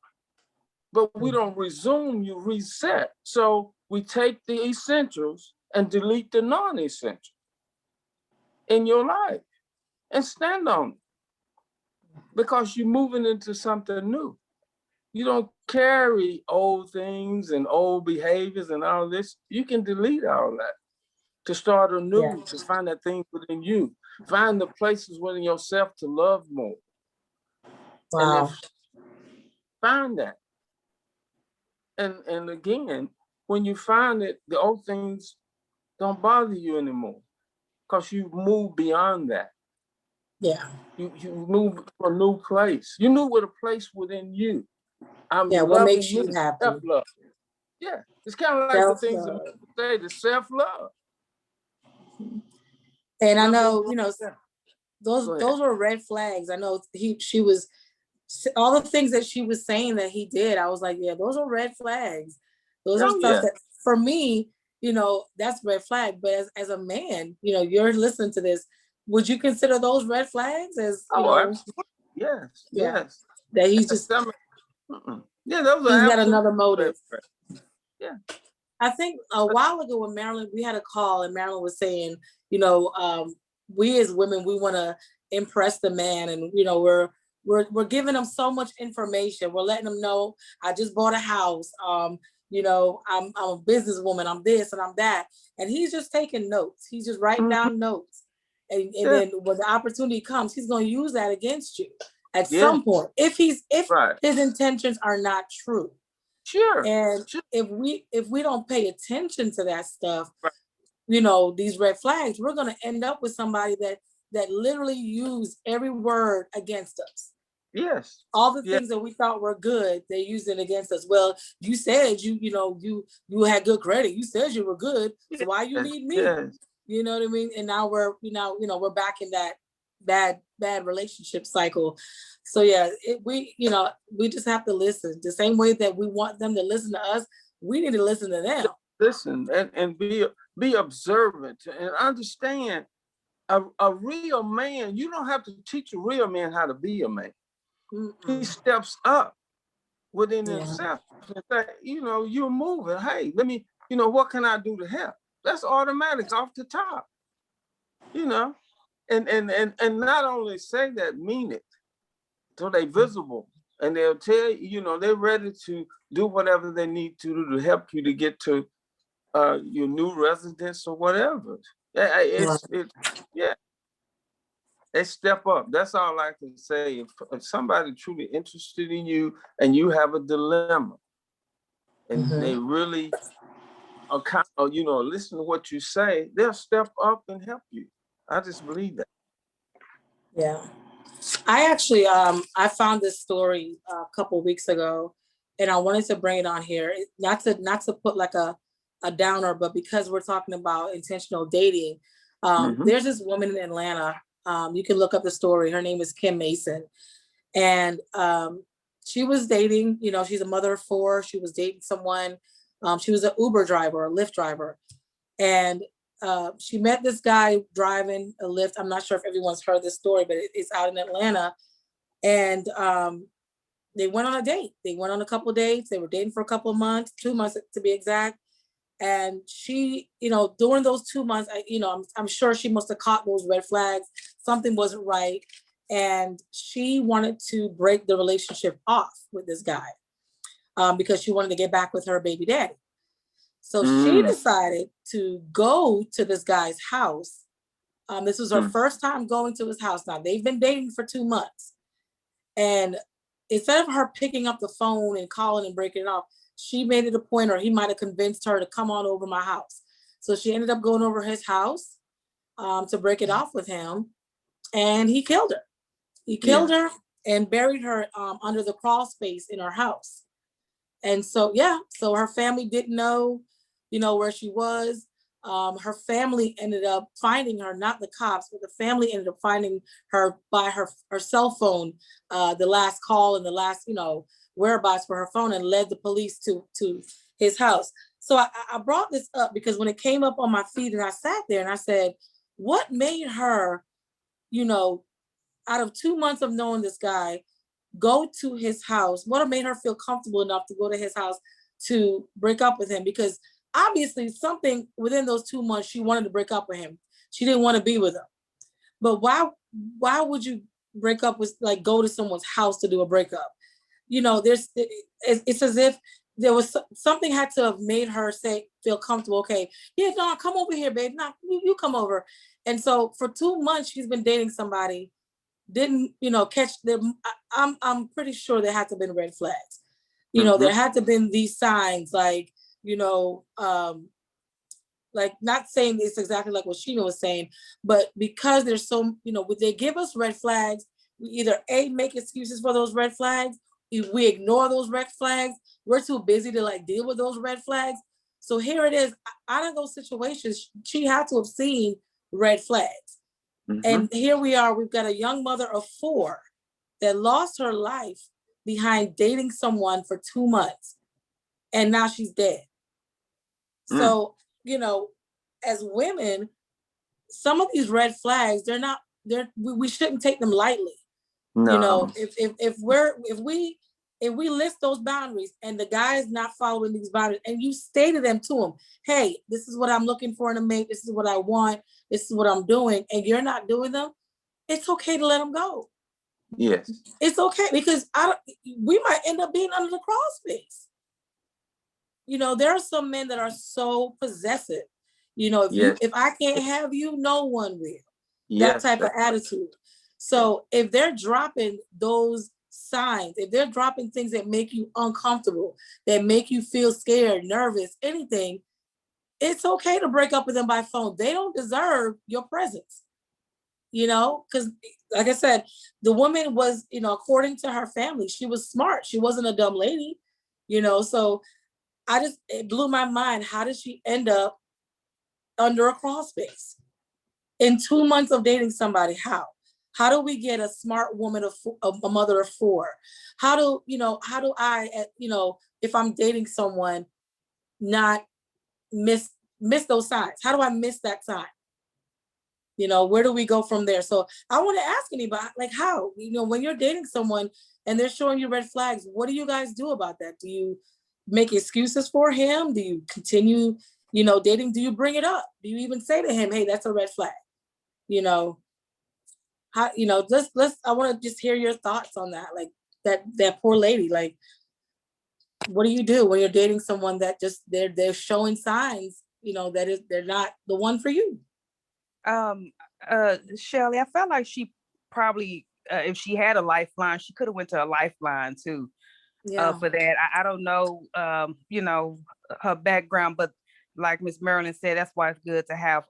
but we don't resume, you reset. So we take the essentials and delete the non-essentials in your life and stand on it, because you're moving into something new. You don't carry old things and old behaviors and all this. You can delete all that to start anew, to find that thing within you. Find the places within yourself to love more. Wow. And find that. And again, when you find it, the old things don't bother you anymore, because you move beyond that. Yeah. You move to a new place. You knew what a place within you. I'm what loving makes you me. happy? Self-love. Yeah, it's kind of like the things that people say, the self-love. And I know, those were red flags. I know she was, all the things that she was saying that he did, I was like, yeah, those are red flags. Those are stuff that, for me, that's red flag. But as a man, you're listening to this, would you consider those red flags as, absolutely. Yes. That he's just, yeah, those are, he's got another motive. Yeah. I think a while ago with Marilyn, we had a call and Marilyn was saying, we as women, we want to impress the man, and we're giving them so much information. We're letting them know, I just bought a house. I'm a businesswoman. I'm this and I'm that. And he's just taking notes. He's just writing down notes. And then when the opportunity comes, he's going to use that against you at some point. If his intentions are not true. Sure. And if we don't pay attention to that stuff, these red flags, we're going to end up with somebody that literally use every word against us. Yes. All the things that we thought were good, they use it against us. Well, you said you had good credit. You said you were good. So why you need me? Yes. You know what I mean? And now we're back in that bad relationship cycle. So yeah, we just have to listen. The same way that we want them to listen to us, we need to listen to them. Listen and be observant and understand. A real man, you don't have to teach a real man how to be a man. He steps up within himself and say, you're moving. Hey, let me, what can I do to help? That's automatic off the top. And not only say that, mean it. So they visible, and they'll tell you, they're ready to do whatever they need to do to help you to get to your new residence or whatever. Yeah, they step up. That's all I can say. If somebody truly interested in you and you have a dilemma, and they really are kind of, listen to what you say, they'll step up and help you. I just believe that. Yeah. I actually, I found this story a couple weeks ago, and I wanted to bring it on here. Not to put like a downer, but because we're talking about intentional dating, there's this woman in Atlanta. You can look up the story. Her name is Kim Mason, and she was dating. She's a mother of 4. She was dating someone. She was an Uber driver, a Lyft driver, and she met this guy driving a Lyft. I'm not sure if everyone's heard this story, but it's out in Atlanta. And they went on a date. They went on a couple of dates. They were dating for a couple of months, 2 months to be exact. And she, during those 2 months, I'm sure she must have caught those red flags. Something wasn't right. And she wanted to break the relationship off with this guy because she wanted to get back with her baby daddy. So she decided to go to this guy's house. This was her first time going to his house. Now, they've been dating for 2 months. And instead of her picking up the phone and calling and breaking it off, she made it a point, or he might have convinced her to come on over my house. So she ended up going over his house to break it off with him. And he killed her. He killed her and buried her under the crawl space in her house. And so, so her family didn't know, where she was. Her family ended up finding her, not the cops, but the family ended up finding her by her cell phone, the last call and the last, whereabouts for her phone, and led the police to his house. So I brought this up because when it came up on my feed and I sat there and I said, what made her, out of 2 months of knowing this guy, go to his house? What made her feel comfortable enough to go to his house to break up with him? Because obviously something within those 2 months, she wanted to break up with him. She didn't want to be with him. But why would you break up with, like, go to someone's house to do a breakup? It's as if there was something had to have made her feel comfortable. Okay, yeah, no, come over here, babe. No, you come over. And so for 2 months, she's been dating somebody, didn't, catch them. I'm pretty sure there had to have been red flags. There had to have been these signs, like, like, not saying it's exactly like what Sheena was saying, but because there's so, would they give us red flags? We either make excuses for those red flags, if we ignore those red flags, we're too busy to deal with those red flags. So here it is, out of those situations, she had to have seen red flags. And here we are, we've got a young mother of 4 that lost her life behind dating someone for 2 months. And now she's dead. So, as women, some of these red flags, we shouldn't take them lightly. No. If we list those boundaries and the guy is not following these boundaries, and you stated them to him, hey, this is what I'm looking for in a mate, this is what I want, this is what I'm doing, and you're not doing them, it's okay to let them go. Yes. It's okay, because we might end up being under the crawl space. There are some men that are so possessive. If I can't have you, no one will. That type of attitude. So if they're dropping those signs, if they're dropping things that make you uncomfortable, that make you feel scared, nervous, anything, it's okay to break up with them by phone. They don't deserve your presence. Because like I said, the woman was, according to her family, she was smart. She wasn't a dumb lady, so it blew my mind. How did she end up under a crawl space in 2 months of dating somebody? How do we get a smart woman, a mother of 4? How do I, if I'm dating someone, not miss those signs? How do I miss that sign? Where do we go from there? So I want to ask anybody, how, when you're dating someone and they're showing you red flags, what do you guys do about that? Do you make excuses for him? Do you continue, dating? Do you bring it up? Do you even say to him, hey, that's a red flag? How, I want to just hear your thoughts on that. Like that poor lady, what do you do when you're dating someone that just they're showing signs, you know, that they're not the one for you? Shelley, I felt like she probably, if she had a lifeline, she could have went to a lifeline too. Yeah. For that. I don't know, you know, her background, but like Miss Marilyn said, that's why it's good to have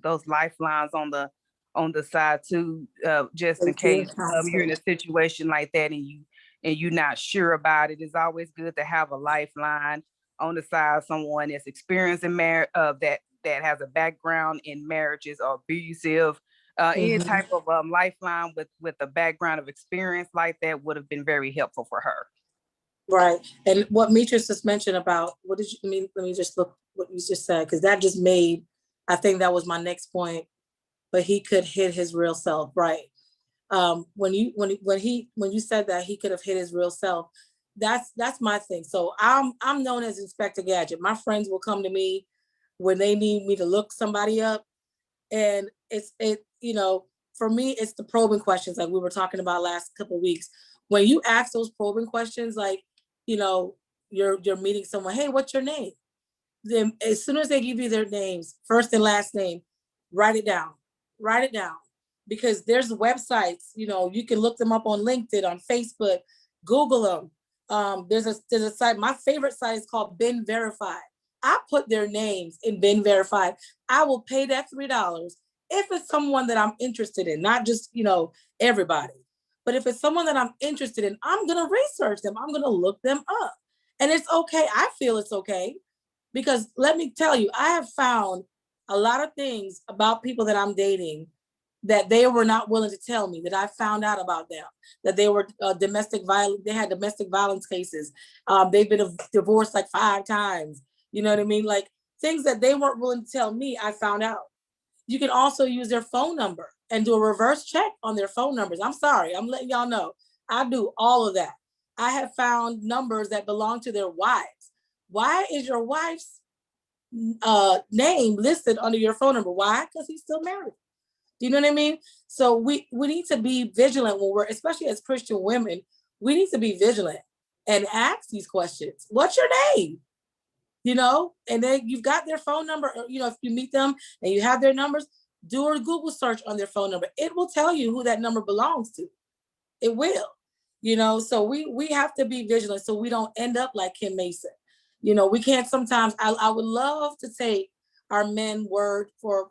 those lifelines on the side too, just in case you're in a situation like that and you're not sure about it. It's always good to have a lifeline on the side, someone that's experienced in marriage, that has a background in marriages or abusive. Any type of lifeline with a background of experience like that would have been very helpful for her. Right. And what Mitras just mentioned about, what did you mean? Let me just look what you just said, because that just made, I think that was my next point, but he could hit his real self. Right. When you said that he could have hit his real self, that's my thing. So I'm known as Inspector Gadget. My friends will come to me when they need me to look somebody up. And you know, for me, it's the probing questions like we were talking about last couple of weeks. When you ask those probing questions, like, you know, you're meeting someone, hey, what's your name? Then as soon as they give you their names, first and last name, write it down. Write it down. Because there's websites, you know, you can look them up on LinkedIn, on Facebook, Google them. There's a site, my favorite site is called Been Verified. I put their names in Been Verified. I will pay that $3 if it's someone that I'm interested in, not just, you know, everybody. But if it's someone that I'm interested in, I'm going to research them. I'm going to look them up. And it's okay. I feel it's okay. Because let me tell you, I have found a lot of things about people that I'm dating that they were not willing to tell me, that I found out about them, that they were domestic violence, they had domestic violence cases. They've been divorced like 5 times. You know what I mean? Like things that they weren't willing to tell me, I found out. You can also use their phone number and do a reverse check on their phone numbers. I'm sorry, I'm letting y'all know. I do all of that. I have found numbers that belong to their wives. Why is your wife's name listed under your phone number? Why? Because he's still married. Do you know what I mean? So we need to be vigilant when we're, especially as Christian women, we need to be vigilant and ask these questions. What's your name? You know, and then you've got their phone number, or, you know, if you meet them and you have their numbers, do a Google search on their phone number. It will tell you who that number belongs to. It will, you know, so we have to be vigilant so we don't end up like Kim Mason. You know, we can't sometimes, I would love to take our men word for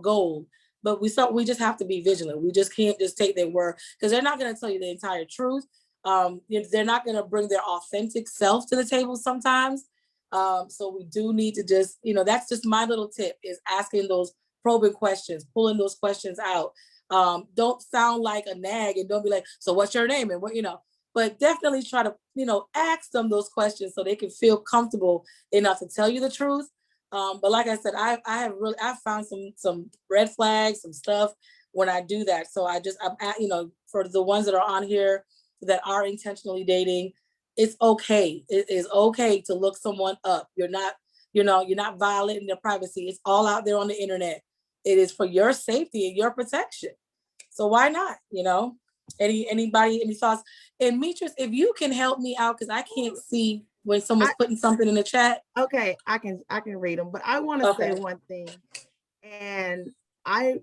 gold, but we just have to be vigilant. We just can't just take their word because they're not going to tell you the entire truth. They're not going to bring their authentic self to the table sometimes. So we do need to just, you know, that's just my little tip is asking those probing questions, pulling those questions out. Don't sound like a nag and don't be like, so what's your name? And what, you know, but definitely try to, you know, ask them those questions so they can feel comfortable enough to tell you the truth. But like I said, I've found some red flags, some stuff when I do that. So I'm at, you know, for the ones that are on here that are intentionally dating, it's okay. It is okay to look someone up. You're not violating their privacy. It's all out there on the internet. It is for your safety and your protection. So why not? You know, any thoughts? And Mitras, if you can help me out, because I can't see when someone's putting something in the chat. Okay, I can read them, but I want to say one thing. And I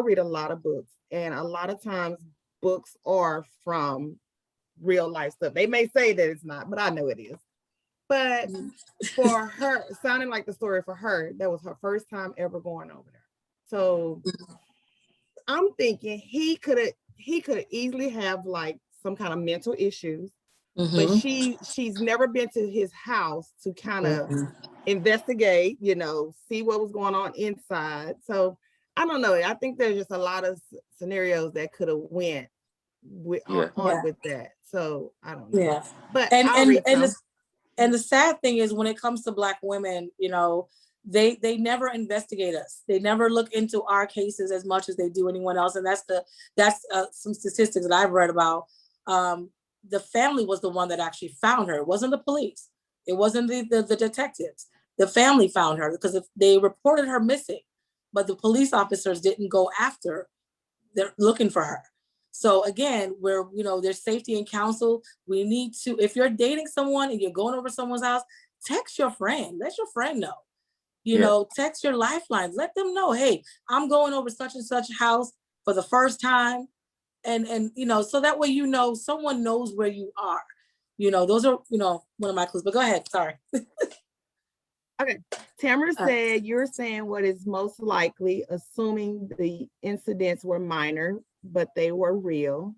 read a lot of books, and a lot of times books are from real life stuff. They may say that it's not, but I know it is. But for her, sounding like the story for her, that was her first time ever going over there. So I'm thinking he could easily have like some kind of mental issues, but she's never been to his house to kind of investigate, you know, see what was going on inside. So I don't know. I think there's just a lot of scenarios that could have went with that. So I don't know. Yeah. But and the sad thing is when it comes to Black women, you know, they never investigate us. They never look into our cases as much as they do anyone else. And that's some statistics that I've read about. The family was the one that actually found her. It wasn't the police. It wasn't the detectives. The family found her because if they reported her missing, but the police officers didn't go after. They're looking for her. So again, where, there's safety and counsel, we need to, if you're dating someone and you're going over someone's house, text your friend, let your friend know, text your lifelines, let them know, hey, I'm going over such and such house for the first time. And so that way, someone knows where you are. Those are, one of my clues, but go ahead, sorry. Okay, Tamara said, you're saying what is most likely, assuming the incidents were minor, but they were real.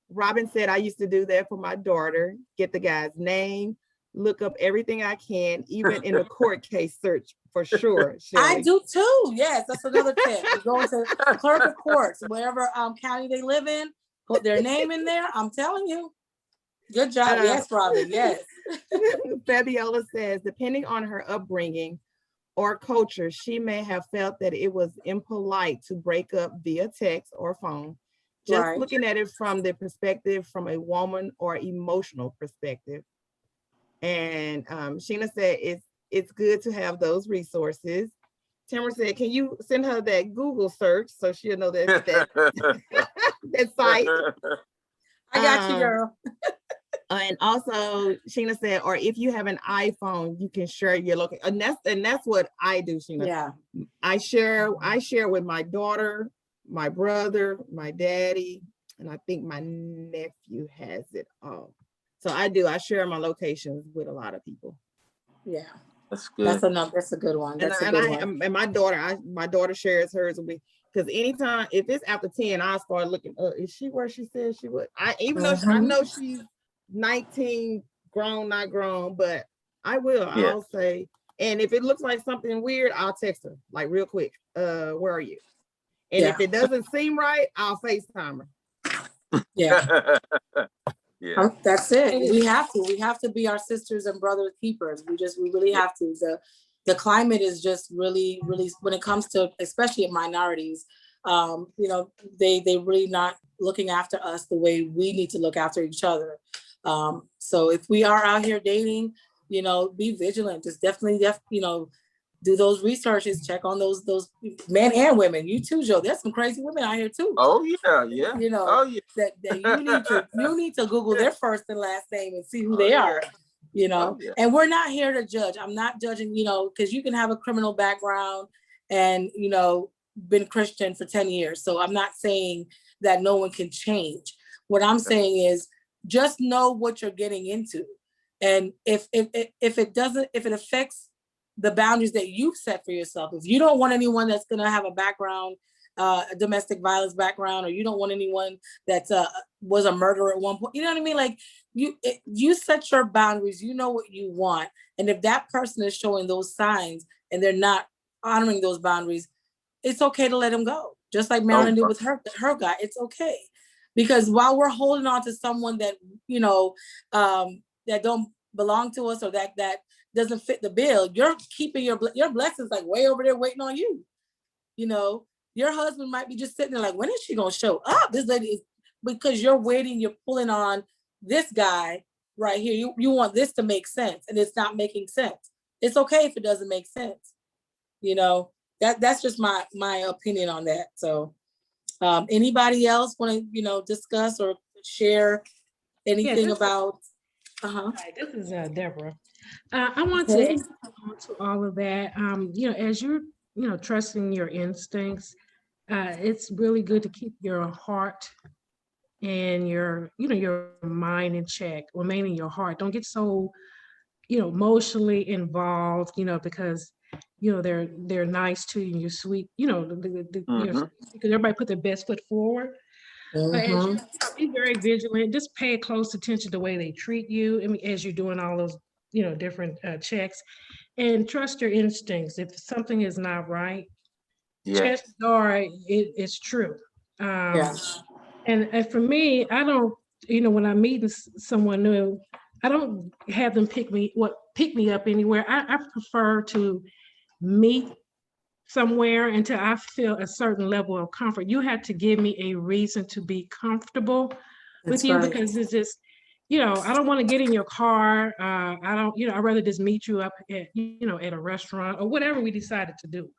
Robin said, I used to do that for my daughter, get the guy's name, look up everything I can, even in the court case search for sure. Shelley. I do too, yes, that's another tip. You go to clerk of courts, wherever county they live in, put their name in there, I'm telling you. Good job, yes, Robin, yes. Fabiola says, depending on her upbringing or culture, she may have felt that it was impolite to break up via text or phone. Just looking at it from the perspective from a woman or emotional perspective. And Sheena said, it's good to have those resources. Tamara said, can you send her that Google search so she'll know that that site? I got you, girl. And also, Sheena said, or if you have an iPhone, you can share your location. And that's what I do, Sheena. Yeah. I share with my daughter, my brother, my daddy, and I think my nephew has it all. So I share my locations with a lot of people. Yeah. That's good. That's a good one. That's a good one. And my daughter shares hers with me. Because anytime, if it's after 10, I start looking, is she where she said she would? Even though I know she's 19, grown, not grown, but I will. Yeah. I'll say, and if it looks like something weird, I'll text her like real quick. Where are you? And if it doesn't seem right, I'll FaceTime her. Yeah. Yeah. That's it. We have to be our sisters and brothers keepers. We really have to. The climate is just really, really, when it comes to, especially minorities, they really not looking after us the way we need to look after each other. So if we are out here dating, be vigilant. Just definitely, do those researches, check on those men and women. You too, Joe. There's some crazy women out here too. Oh yeah. That you need to Google their first and last name and see who they are. And we're not here to judge. I'm not judging, because you can have a criminal background and been Christian for 10 years. So I'm not saying that no one can change. What I'm saying is just know what you're getting into. And if it affects the boundaries that you've set for yourself, if you don't want anyone that's going to have a background, a domestic violence background, or you don't want anyone that was a murderer at one point, you know what I mean? Like you set your boundaries, you know what you want. And if that person is showing those signs and they're not honoring those boundaries, it's okay to let them go. Just like Marilyn did with her guy, it's okay. Because while we're holding on to someone that, that don't belong to us or that doesn't fit the bill, you're keeping your blessings like way over there waiting on you. Your husband might be just sitting there like, when is she gonna show up? This lady is, because you're waiting, you're pulling on this guy right here. You want this to make sense, and it's not making sense. It's okay if it doesn't make sense. That's just my opinion on that. So anybody else want to discuss or share anything about? Hi, this is Deborah. I want to add on to all of that. As you're trusting your instincts, it's really good to keep your heart and your mind in check, or mainly your heart. Don't get so emotionally involved, because they're nice to you and you're sweet, because everybody put their best foot forward. But as you be very vigilant, just pay close attention to the way they treat you. I mean, as you're doing all those different checks, and trust your instincts. If something is not right, chances are it's true. And for me, I don't, when I'm meeting someone new, I don't have them pick me up anywhere. I prefer to meet somewhere until I feel a certain level of comfort. You have to give me a reason to be comfortable with you, because it's just, I don't want to get in your car. I don't, I'd rather just meet you up at, at a restaurant or whatever we decided to do.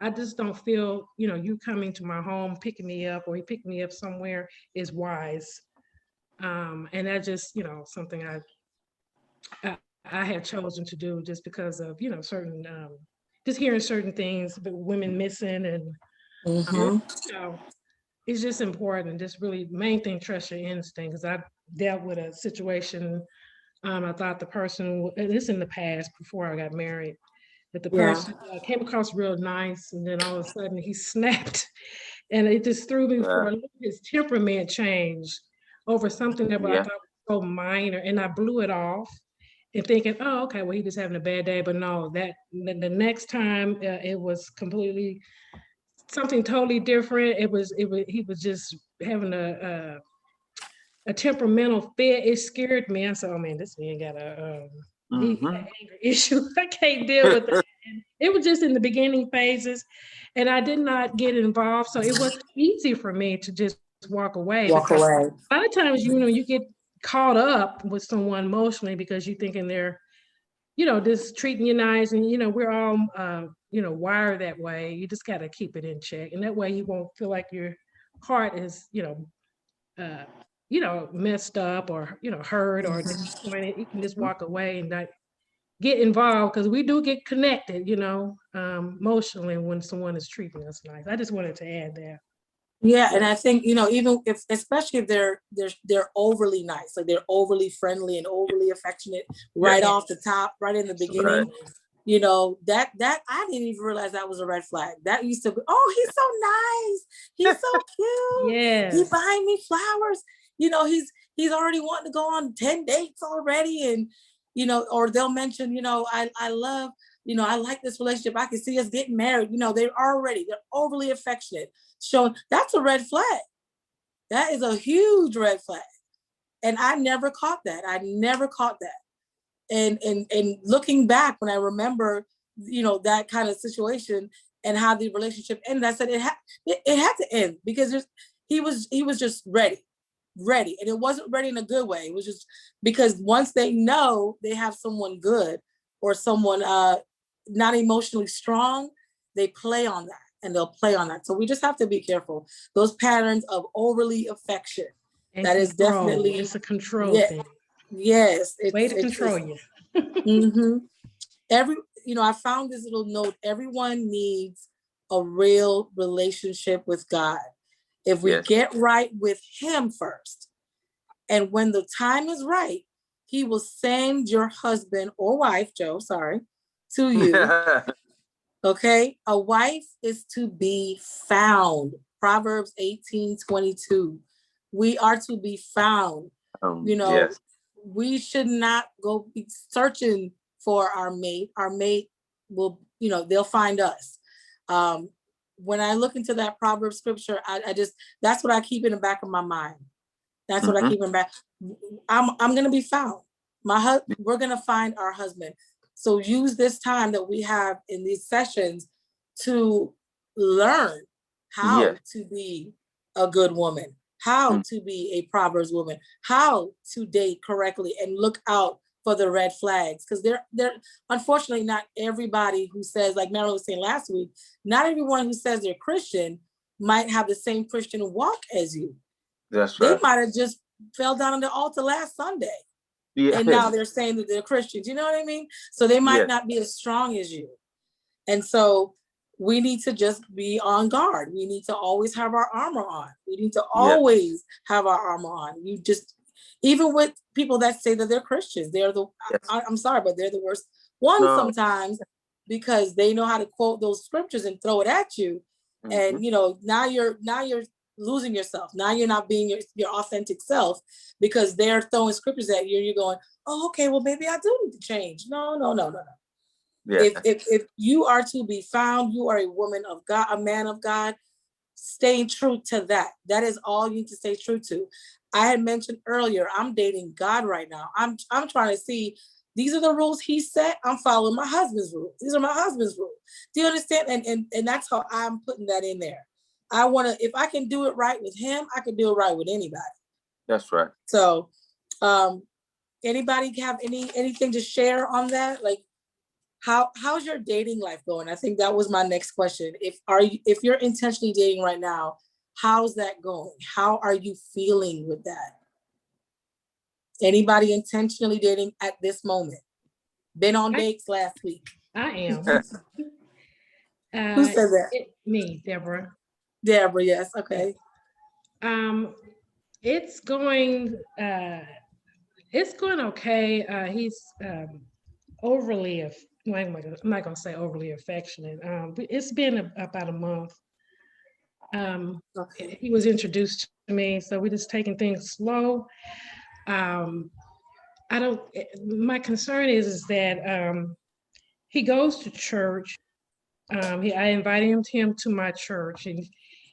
I just don't feel, you coming to my home, picking me up, or you pick me up somewhere is wise. And that just, something I have chosen to do just because of, certain, just hearing certain things, but women missing and, Mhm. you know, it's just important. Just really main thing, trust your instinct. Because I dealt with a situation. I thought the person, and this in the past before I got married, that the Yeah. person came across real nice, and then all of a sudden he snapped, and it just threw me for a loop. His temperament changed over something that I Yeah. thought was so minor, and I blew it off and thinking, oh, okay, well, he just having a bad day. But no, that the next time it was completely something totally different. He was just having a temperamental fit. It scared me. I said, oh man, this man got he got an anger issue. I can't deal with that. And it was just in the beginning phases, and I did not get involved. So it wasn't easy for me to just walk away, Walk because away. a lot of times, you get caught up with someone emotionally because you're thinking they're, just treating you nice, and we're all wired that way. You just got to keep it in check, and that way you won't feel like your heart is uh messed up, or hurt or disappointed. You can just walk away and not get involved, because we do get connected, emotionally when someone is treating us nice. I just wanted to add that. Yeah, and I think, even if, especially if they're overly nice, like they're overly friendly and overly affectionate right off the top, right in the beginning, that I didn't even realize that was a red flag. That used to be, oh, he's so nice, he's so cute, Yes. he buying me flowers, he's already wanting to go on 10 dates already, and or they'll mention, I love, I like this relationship, I can see us getting married. They're overly affectionate, showing that's a red flag. That is a huge red flag. And I never caught that. I never caught that. And looking back, when I remember, that kind of situation and how the relationship ended, I said it had to end, because he was just ready. And it wasn't ready in a good way. It was just because once they know they have someone good, or someone not emotionally strong, they play on that, and they'll play on that. So we just have to be careful. Those patterns of overly affection, And that is control. definitely, It's a control thing. yes, Way to control you. mm-hmm. I found this little note: everyone needs a real relationship with God. If we get right with him first, and when the time is right, he will send your husband or wife, Joe, sorry, to you. Okay, a wife is to be found. Proverbs 18:22. We are to be found. We should not go be searching for our mate. Our mate will, they'll find us. When I look into that Proverbs scripture, I just, that's what I keep in the back of my mind. That's what I keep in back. I'm gonna be found. We're gonna find our husband. So use this time that we have in these sessions to learn how to be a good woman, how to be a Proverbs woman, how to date correctly, and look out for the red flags. Because they're unfortunately not everybody who says, like Marilyn was saying last week, not everyone who says they're Christian might have the same Christian walk as you. That's right. They might have just fell down on the altar last Sunday. And now they're saying that they're Christians. You know what I mean? So they might not be as strong as you. And so we need to just be on guard. We need to always have our armor on. We need to always have our armor on. Even with people that say that they're Christians, I'm sorry, but they're the worst ones sometimes, because they know how to quote those scriptures and throw it at you. And, now you're losing yourself. Now you're not being your authentic self, because they're throwing scriptures at you and you're going, oh, okay, well, maybe I do need to change. No. If you are to be found, you are a woman of God, a man of God, stay true to that. That is all you need to stay true to. I had mentioned earlier, I'm dating God right now. I'm trying to see, these are the rules he set. I'm following my husband's rules. These are my husband's rules. Do you understand? And that's how I'm putting that in there. I want to, if I can do it right with him, I can do it right with anybody. That's right. So, anybody have anything to share on that? Like, how's your dating life going? I think that was my next question. If you're intentionally dating right now, how's that going? How are you feeling with that? Anybody intentionally dating at this moment? Been on I, dates last week? I am. Who said that? Me, Deborah. Deborah, yes. Yeah. Okay. It's going okay. He's overly I'm not gonna say overly affectionate. It's been about a month. Okay. He was introduced to me, so we're just taking things slow. Um, I don't. My concern is that he goes to church. I invited him to my church, and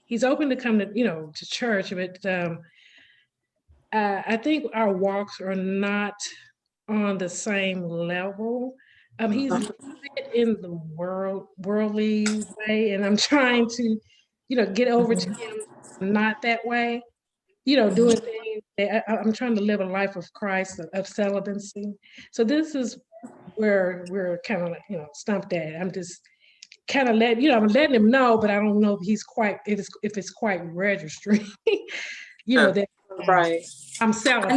he's open to come to church, but I think our walks are not on the same level. He's in the worldly way, and I'm trying to, get over to him not that way. Doing things. I'm trying to live a life of Christ, of celibacy. So this is where we're kind of like, stumped at. I'm just kind of I'm letting him know, but I don't know if it's quite registering, that Right. I'm celibate.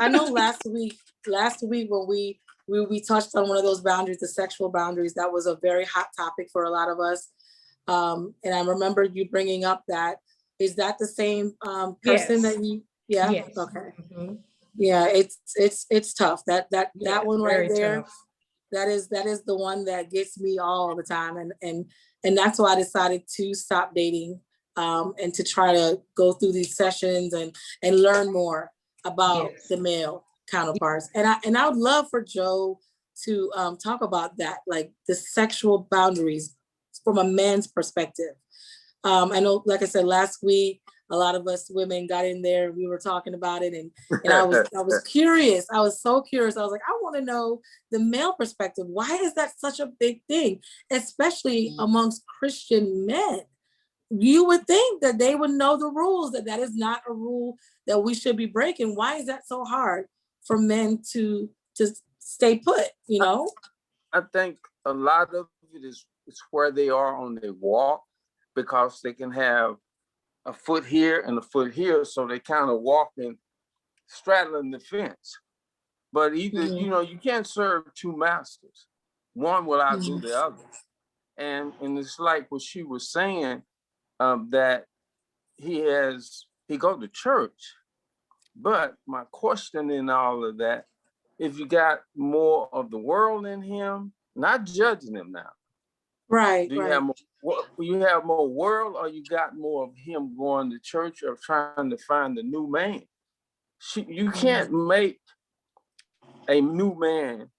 I know last week when we touched on one of those boundaries, the sexual boundaries, that was a very hot topic for a lot of us. And I remember you bringing up that. Is that the same person Yes. that you? Yeah. Yes. Okay. Mm-hmm. Yeah, it's tough. That one right there. Tough. That is the one that gets me all the time, and that's why I decided to stop dating, and to try to go through these sessions and learn more about Yes. the male counterparts. And I would love for Joe to talk about that, like the sexual boundaries from a man's perspective. I know, like I said, last week, a lot of us women got in there, we were talking about it, and I was curious. I was so curious. I was like, I want to know the male perspective. Why is that such a big thing, especially amongst Christian men? You would think that they would know the rules, that is not a rule that we should be breaking. Why is that so hard for men to stay put, I think a lot of it is where they are on their walk, because they can have a foot here and a foot here, so they kind of walking, straddling the fence. But either, you can't serve two masters. One will outdo the other. And it's like what she was saying, that he go to church. But my question in all of that, if you got more of the world in him, not judging him now. Right. Do you have more world, or you got more of him going to church or trying to find a new man? You can't make a new man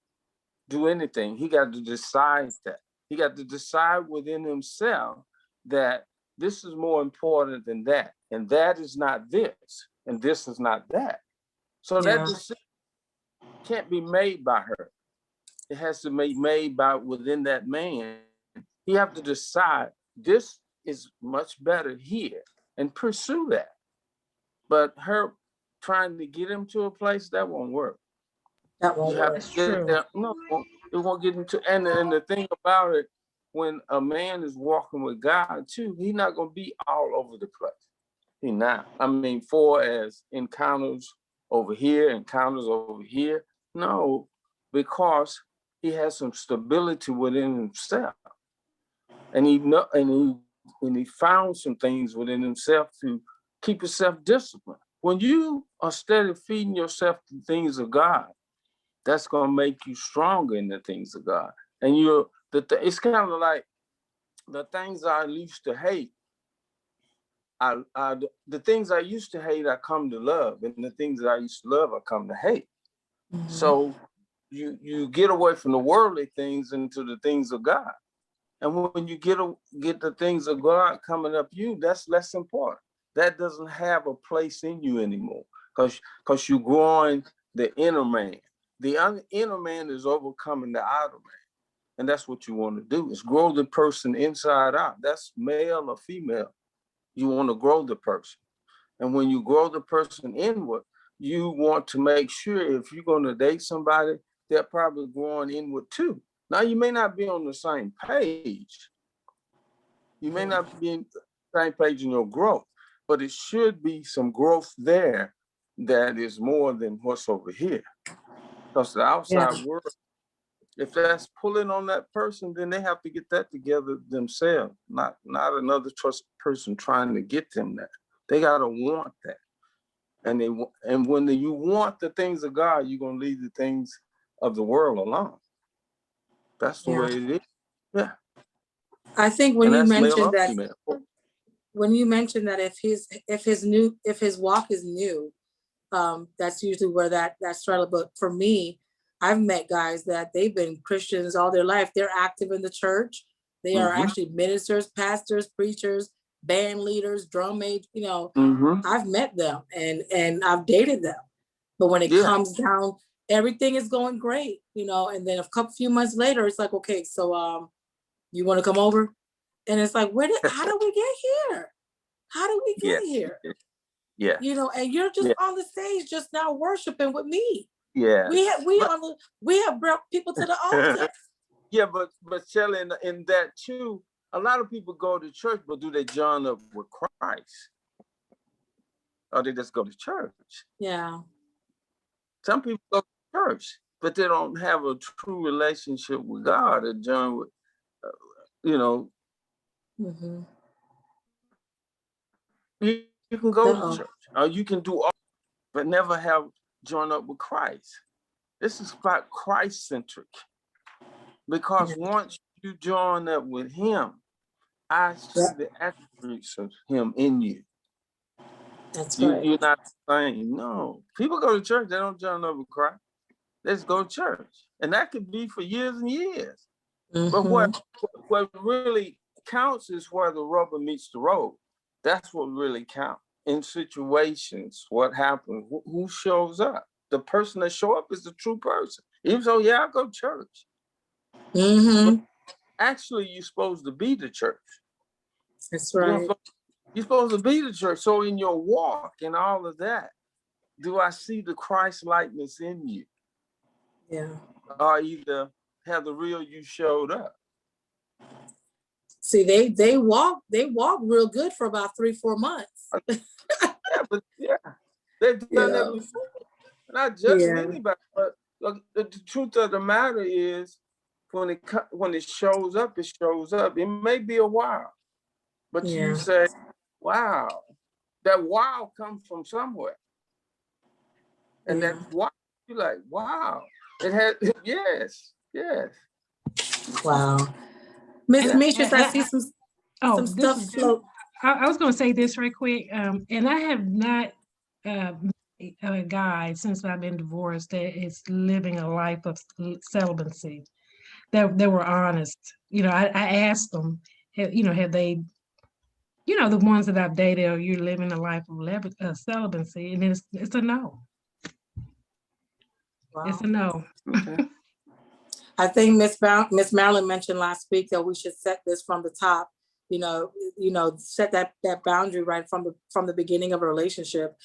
do anything. He got to decide that. He got to decide within himself that this is more important than that. And that is not this. And this is not that. So that decision can't be made by her. It has to be made by within that man. He have to decide this is much better here and pursue that. But her trying to get him to a place, that won't work. That won't work. That's true. There. No, it won't get him to. And the thing about it, when a man is walking with God too, he's not gonna be all over the place. He not. I mean, for as encounters over here, encounters over here. No, because he has some stability within himself, and he found some things within himself to keep himself disciplined. When you are steady feeding yourself the things of God, that's gonna make you stronger in the things of God. And it's kind of like the things I used to hate. The things I used to hate, I come to love, and the things that I used to love, I come to hate. So you get away from the worldly things into the things of God. And when you get the things of God coming up you, that's less important. That doesn't have a place in you anymore, because you're growing the inner man. The inner man is overcoming the outer man. And that's what you want to do, is grow the person inside out. That's male or female. You want to grow the person. And when you grow the person inward, you want to make sure if you're going to date somebody, they're probably growing inward too. Now, you may not be on the same page. You may not be in the same page in your growth, but it should be some growth there that is more than what's over here. Because the outside world, if that's pulling on that person, then they have to get that together themselves, not another person trying to get them that. They gotta want that. And when you want the things of God, you're gonna leave the things of the world alone. That's the way it is. Yeah. I think when And you that's male mentioned or that, female. if his walk is new, that's usually where that struggle. But for me, I've met guys that they've been Christians all their life. They're active in the church. They are actually ministers, pastors, preachers, band leaders, drum majors. You know, I've met them and I've dated them. But when it comes down, everything is going great, you know. And then a few months later, it's like, okay, so you want to come over? And it's like, how did we get here? How did we get here? Yeah. You know, and you're just on the stage just now worshiping with me. Yeah. We have brought people to the altar. Yeah, but Shelley, in that too, a lot of people go to church, but do they join up with Christ? Or they just go to church? Yeah. Some people go to church, but they don't have a true relationship with God. They join with, you know. You can go to church, or you can do all, but never have joined up with Christ. This is about Christ-centric. Because once you join up with him, I see the attributes of him in you. That's right. You're not saying, no. People go to church, they don't join up with Christ. They just go to church. And that could be for years and years. But what really counts is where the rubber meets the road. That's what really counts. In situations, what happens, who shows up? The person that show up is the true person. Even though, I go to church. But actually, you're supposed to be the church. That's right. You're supposed to be the church. So in your walk and all of that, do I see the Christ likeness in you? Yeah. Or either have the real you showed up? See, they walk real good for about 3-4 months. They've done that before. Not judging anybody, but the truth of the matter is, when it shows up, it shows up. It may be a while, but you say, "Wow," that wow comes from somewhere, and that wow, you're like, "Wow," it had yes. Wow. Miss Mistress, I see some stuff float. I was going to say this right quick, and I have not a guy since I've been divorced that is living a life of celibacy. That they were honest. You know, I asked them, have they, the ones that I've dated, are you living a life of celibacy? And it's a no. Wow. It's a no. Okay. I think Miss Marilyn mentioned last week that we should set this from the top. Set that boundary right from the beginning of a relationship.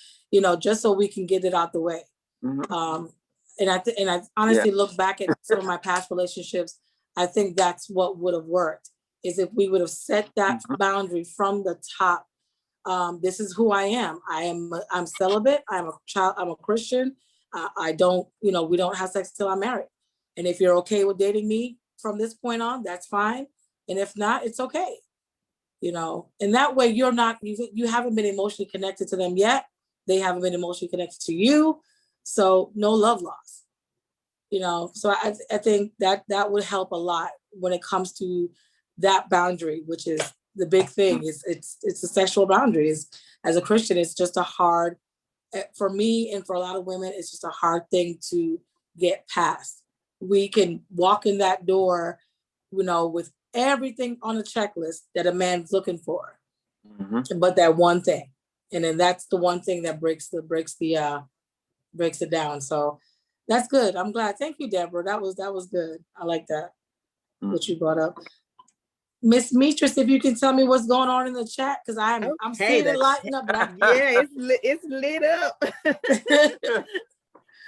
Just so we can get it out the way. And I honestly look back at some of my past relationships. I think that's what would have worked, is if we would have set that boundary from the top. This is who I am. I'm celibate. I'm a child. I'm a Christian. I don't, we don't have sex till I'm married. And if you're okay with dating me from this point on, that's fine. And if not, it's okay. And that way you haven't been emotionally connected to them yet. They haven't been emotionally connected to you. So no love lost. So I think that would help a lot when it comes to that boundary, which is the big thing. It's the sexual boundaries. As a Christian, it's just a hard, for me and for a lot of women, it's just a hard thing to get past. We can walk in that door, with everything on a checklist that a man's looking for, but that one thing, and then that's the one thing that breaks it down. So that's good. I'm glad. Thank you, Deborah. That was good. I like that, what you brought up. Miss Mistress, if you can tell me what's going on in the chat, because I'm seeing it lighting up, but it's lit up.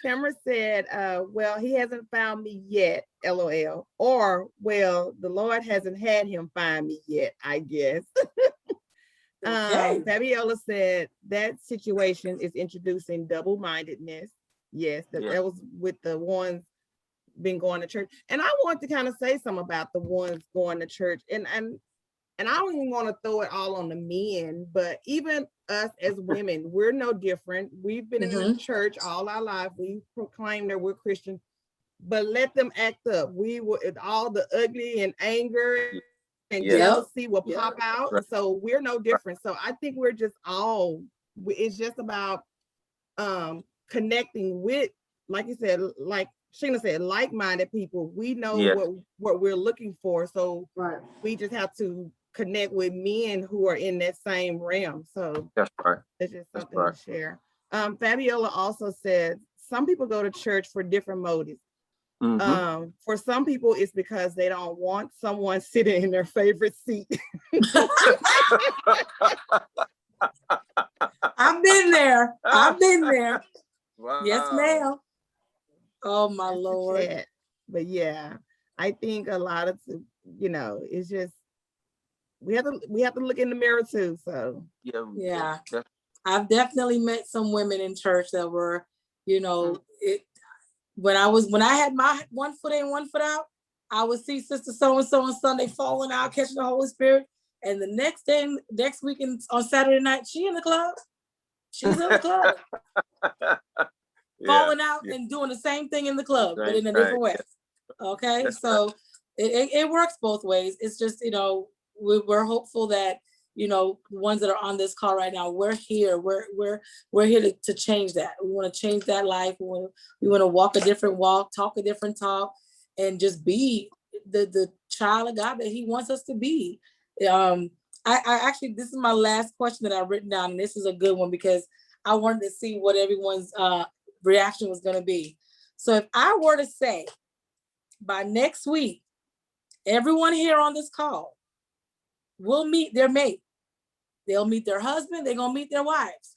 Tamara said, well, he hasn't found me yet, LOL. Or, well, the Lord hasn't had him find me yet, I guess. Okay. Fabiola said that situation is introducing double-mindedness. Yes, that was with the ones been going to church. And I want to kind of say something about the ones going to church. And I don't even want to throw it all on the men, but even us as women, we're no different. We've been in the church all our life. We proclaim that we're Christian, but let them act up. We will, all the ugly and anger and jealousy will pop out. Right. So we're no different. So I think we're just all, it's just about connecting with, like you said, like Sheena said, like-minded people. We know what we're looking for. So we just have to connect with men who are in that same realm. So that's right. It's just something to share. Fabiola also said, some people go to church for different motives. For some people, it's because they don't want someone sitting in their favorite seat. I've been there. I've been there. Wow. Yes, ma'am. Oh my Lord. But yeah, I think a lot of, it's just, we have to look in the mirror too. So yeah. I've definitely met some women in church that were, when I had my one foot in, one foot out, I would see Sister so-and-so on Sunday falling out, catching the Holy Spirit. And the next weekend on Saturday night, she in the club. She's in the club. Falling out and doing the same thing in the club, but in a different way. Okay. So it works both ways. It's just, we're hopeful that, the ones that are on this call right now, we're here. We're here to change that. We want to change that life. We want to walk a different walk, talk a different talk, and just be the child of God that He wants us to be. I actually, this is my last question that I've written down, and this is a good one because I wanted to see what everyone's reaction was going to be. So if I were to say by next week, everyone here on this call will meet their mate. They'll meet their husband. They're going to meet their wives.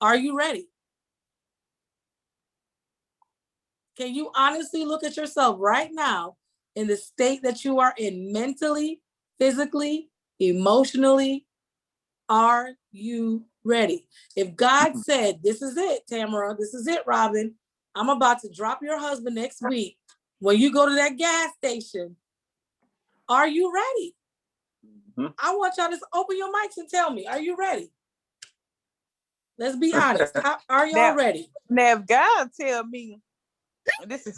Are you ready? Can you honestly look at yourself right now in the state that you are in mentally, physically, emotionally? Are you ready? If God said, this is it, Tamara, this is it, Robin, I'm about to drop your husband next week. When you go to that gas station, are you ready? I want y'all to open your mics and tell me, are you ready? Let's be honest. Are y'all ready? Now, if God tell me, this is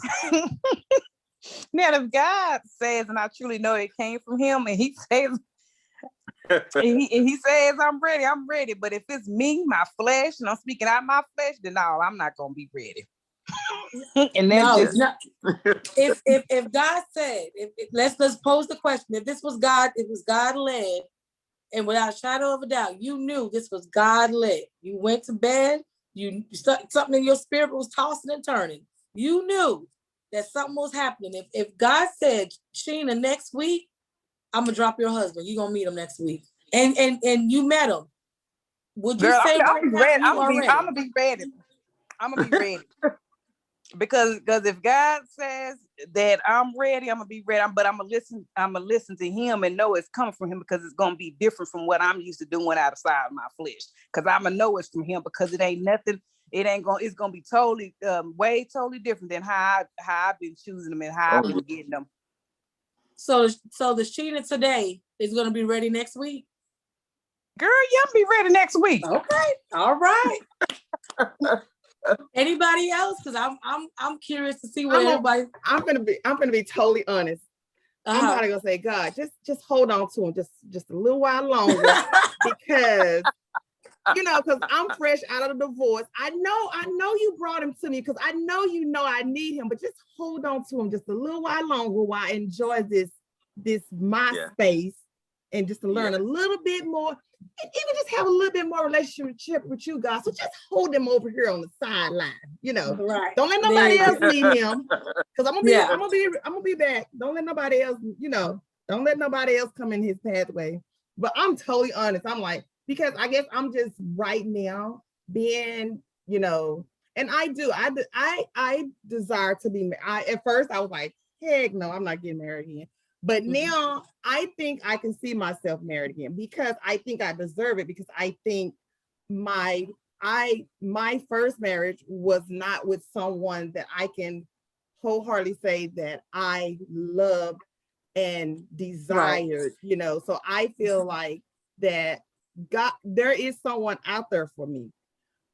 now if God says, and I truly know it came from Him, and He says, he says, I'm ready. But if it's me, my flesh, and I'm speaking out my flesh, then no, I'm not gonna be ready. And that's if God said, let's pose the question. If this was God, it was God led, and without a shadow of a doubt, you knew this was God led. You went to bed, something in your spirit was tossing and turning. You knew that something was happening. If God said, Sheena, next week, I'm gonna drop your husband. You're gonna meet him next week. And you met him. Would you say I'm gonna be ready. I'm gonna be ready. Because if God says that I'm ready, I'm gonna be ready. But I'm gonna listen to Him and know it's coming from Him, because it's gonna be different from what I'm used to doing outside of my flesh. Because I'm gonna know it's from Him, because it ain't nothing. It's gonna be totally, way totally different than how I've been choosing them and how I've been getting them. So the Sheena today is gonna be ready next week. Girl, I'll be ready next week. Okay, all right. Anybody else? Because I'm curious to see what everybody. I'm gonna be totally honest. I'm probably gonna say, God, just hold on to him just a little while longer, because because I'm fresh out of the divorce. I know you brought him to me because I know I need him, but just hold on to him just a little while longer while I enjoy this space, and just to learn a little bit more, and even just have a little bit more relationship with you guys. So just hold him over here on the sideline, Right. Don't let nobody else meet him, because I'm gonna be back. Don't let nobody else, don't let nobody else come in his pathway. But I'm totally honest. I'm like, because I guess I'm just right now being, and And I do. I desire to be married. At first I was like, heck no, I'm not getting married again. But now I think I can see myself married again because I think I deserve it, because I think my first marriage was not with someone that I can wholeheartedly say that I loved and desired, you know. So I feel like that God, there is someone out there for me.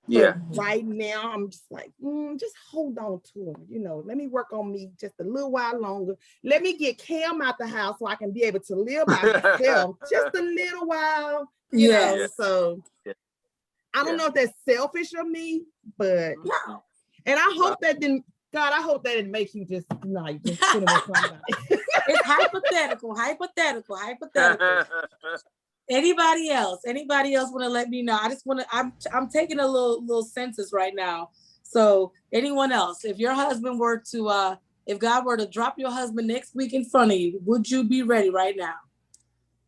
Yeah. But right now, I'm just like, just hold on to him. You know, let me work on me just a little while longer. Let me get Cam out the house so I can be able to live by myself just a little while, you know. Yes. So I don't know if that's selfish of me, but and I hope that didn't, God, I hope that didn't make you just just put him with somebody. It's hypothetical. Anybody else want to let me know? I just want to, I'm taking a little census right now. So anyone else, if your husband were to, if God were to drop your husband next week in front of you, would you be ready right now?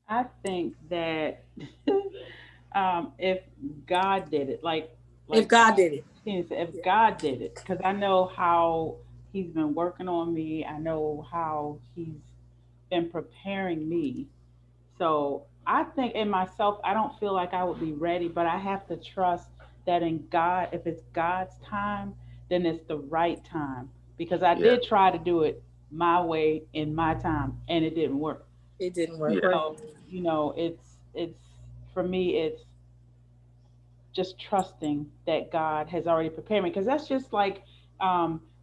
I think that if God did it, if God did it, if God did it, because I know how He's been working on me. I know how He's been preparing me. So I think in myself, I don't feel like I would be ready, but I have to trust that in God, if it's God's time, then it's the right time. Because I did try to do it my way in my time, and it didn't work. It didn't work. So, you know, it's for me, it's just trusting that God has already prepared me. Because that's just like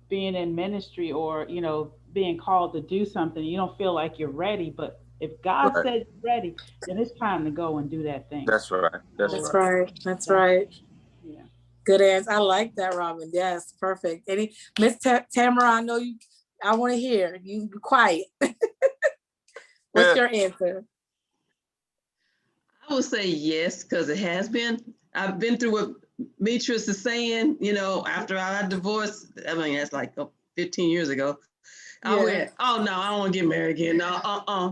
being in ministry, or, you know, being called to do something. You don't feel like you're ready, but if God said you're ready, then it's time to go and do that thing. That's right. That's right. Yeah. Good answer. I like that, Robin. Yes, perfect. Any Miss Tamara, I know you. I want to hear you. Be quiet. What's your answer? I would say yes, because it has been. I've been through what Mitris is saying, you know, after I divorced. I mean, that's like 15 years ago. I went, oh no, I don't want to get married again. No,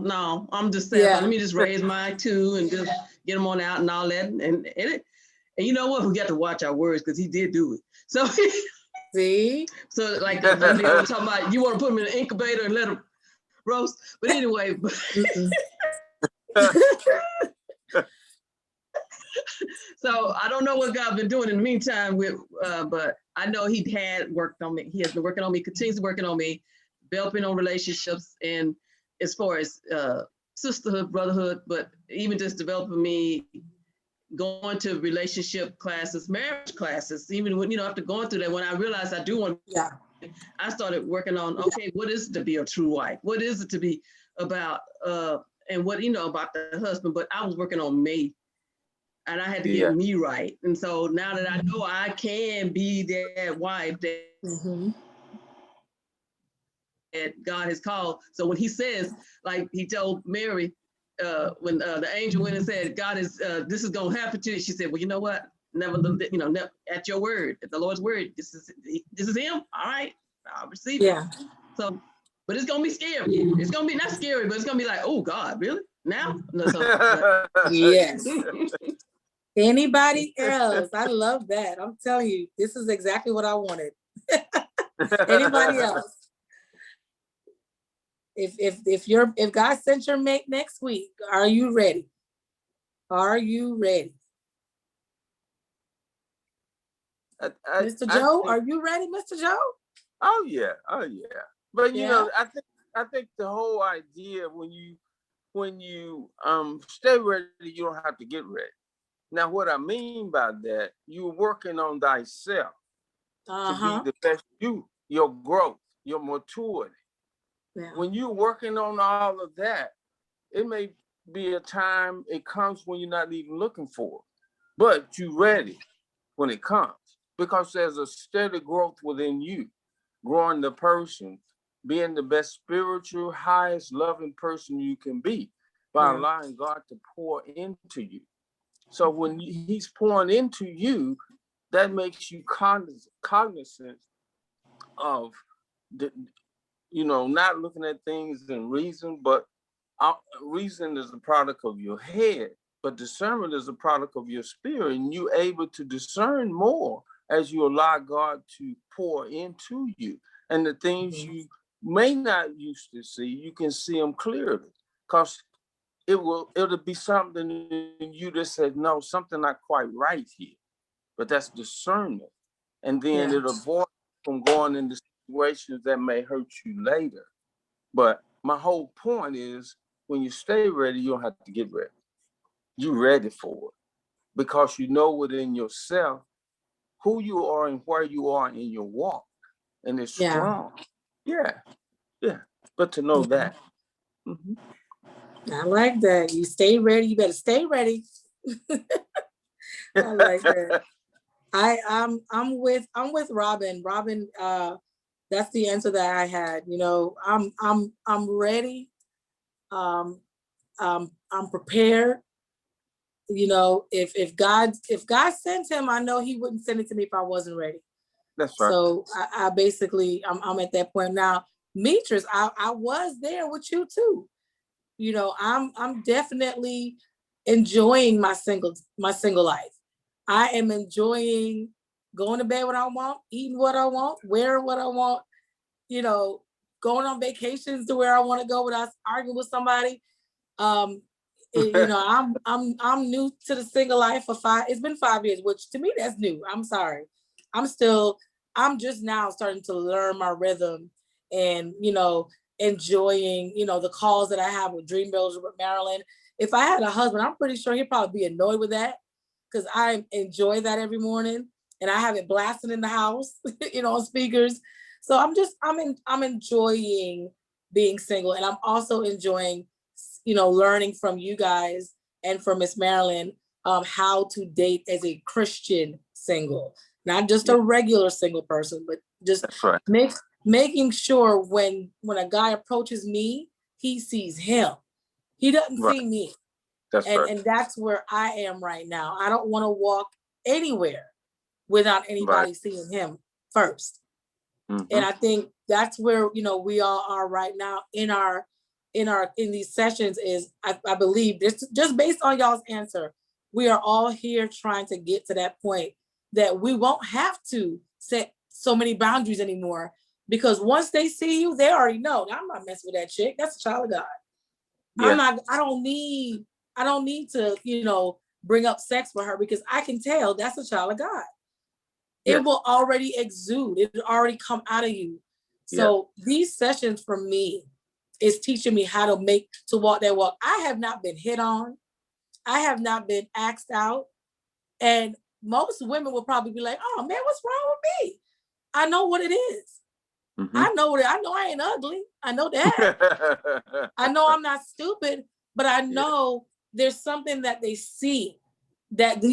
no, I'm just saying, let me just raise my two and just get them on out and all that. And you know what? We got to watch our words, because he did do it. So see, so like one day I was talking about, you want to put them in an incubator and let them roast. But anyway, so I don't know what God's been doing in the meantime with, but I know He had worked on me. He has been working on me, continues working on me, developing on relationships, and as far as sisterhood, brotherhood, but even just developing me, going to relationship classes, marriage classes, even when, you know, after going through that, when I realized I do want, I started working on, okay, what is it to be a true wife? What is it to be about, and what, you know, about the husband? But I was working on me, and I had to get me right. And so now that I know I can be that wife that, that God has called. So when He says, like He told Mary, when the angel went and said, God is, this is going to happen to you. She said, well, you know what? Never, you know, at your word, at the Lord's word, this is Him. All right, I'll receive it. So, but it's going to be scary. It's going to be not scary, but it's going to be like, oh God, really? Now? No, so, yes. Anybody else? I love that. I'm telling you, this is exactly what I wanted. Anybody else? If God sent your mate next week, are you ready? Are you ready? Mr. Joe, are you ready, Mr. Joe? Oh yeah. But you know, I think the whole idea, when you stay ready, you don't have to get ready. Now, what I mean by that, you're working on thyself to be the best you, your growth, your maturity. When you're working on all of that, it may be a time it comes when you're not even looking for it, but you're ready when it comes, because there's a steady growth within you, growing the person, being the best spiritual, highest loving person you can be by allowing God to pour into you. So when He's pouring into you, that makes you cognizant of the, you know, not looking at things in reason, but reason is a product of your head, but discernment is a product of your spirit, and you're able to discern more as you allow God to pour into you. And the things you may not used to see, you can see them clearly, because it'll be something in you that says, no, something not quite right here. But that's discernment. And then it'll avoid from going into situations that may hurt you later. But my whole point is, when you stay ready, you don't have to get ready. You're ready for it, because you know within yourself who you are and where you are in your walk. And it's strong. Yeah. But to know that. Mm-hmm. I like that. You stay ready. You better stay ready. I like that. I'm with Robin. Robin, that's the answer that I had. You know, I'm ready. I'm prepared. You know, if God sent him, I know he wouldn't send it to me if I wasn't ready. That's right. So I basically I'm at that point now. Metris, I was there with you too. You know, I'm definitely enjoying my single life. I am enjoying going to bed when I want, eating what I want, wearing what I want, you know, going on vacations to where I want to go without arguing with somebody. You know, I'm new to the single life for it's been 5 years, which to me that's new. I'm sorry. I'm just now starting to learn my rhythm and, you know, enjoying, you know, the calls that I have with Dream Builders with Marilyn. If I had a husband, I'm pretty sure he'd probably be annoyed with that, because I enjoy that every morning and I have it blasting in the house, you know, on speakers. So I'm enjoying being single, and I'm also enjoying, you know, learning from you guys and from Miss Marilyn, how to date as a Christian single, not just a regular single person, but just making sure when a guy approaches me, he sees him. He doesn't see me. And that's where I am right now. I don't want to walk anywhere without anybody seeing him first. Mm-hmm. And I think that's where, you know, we all are right now in these sessions is, I believe this, just based on y'all's answer, we are all here trying to get to that point that we won't have to set so many boundaries anymore, because once they see you, they already know, I'm not messing with that chick. That's a child of God. Yeah. I don't need to, you know, bring up sex for her, because I can tell that's a child of God. Yes. It will already exude. It will already come out of you. So these sessions for me is teaching me how to walk that walk. I have not been hit on. I have not been asked out. And most women will probably be like, oh man, what's wrong with me? I know what it is. Mm-hmm. I know I ain't ugly. I know that. I know I'm not stupid, but I know there's something that they see that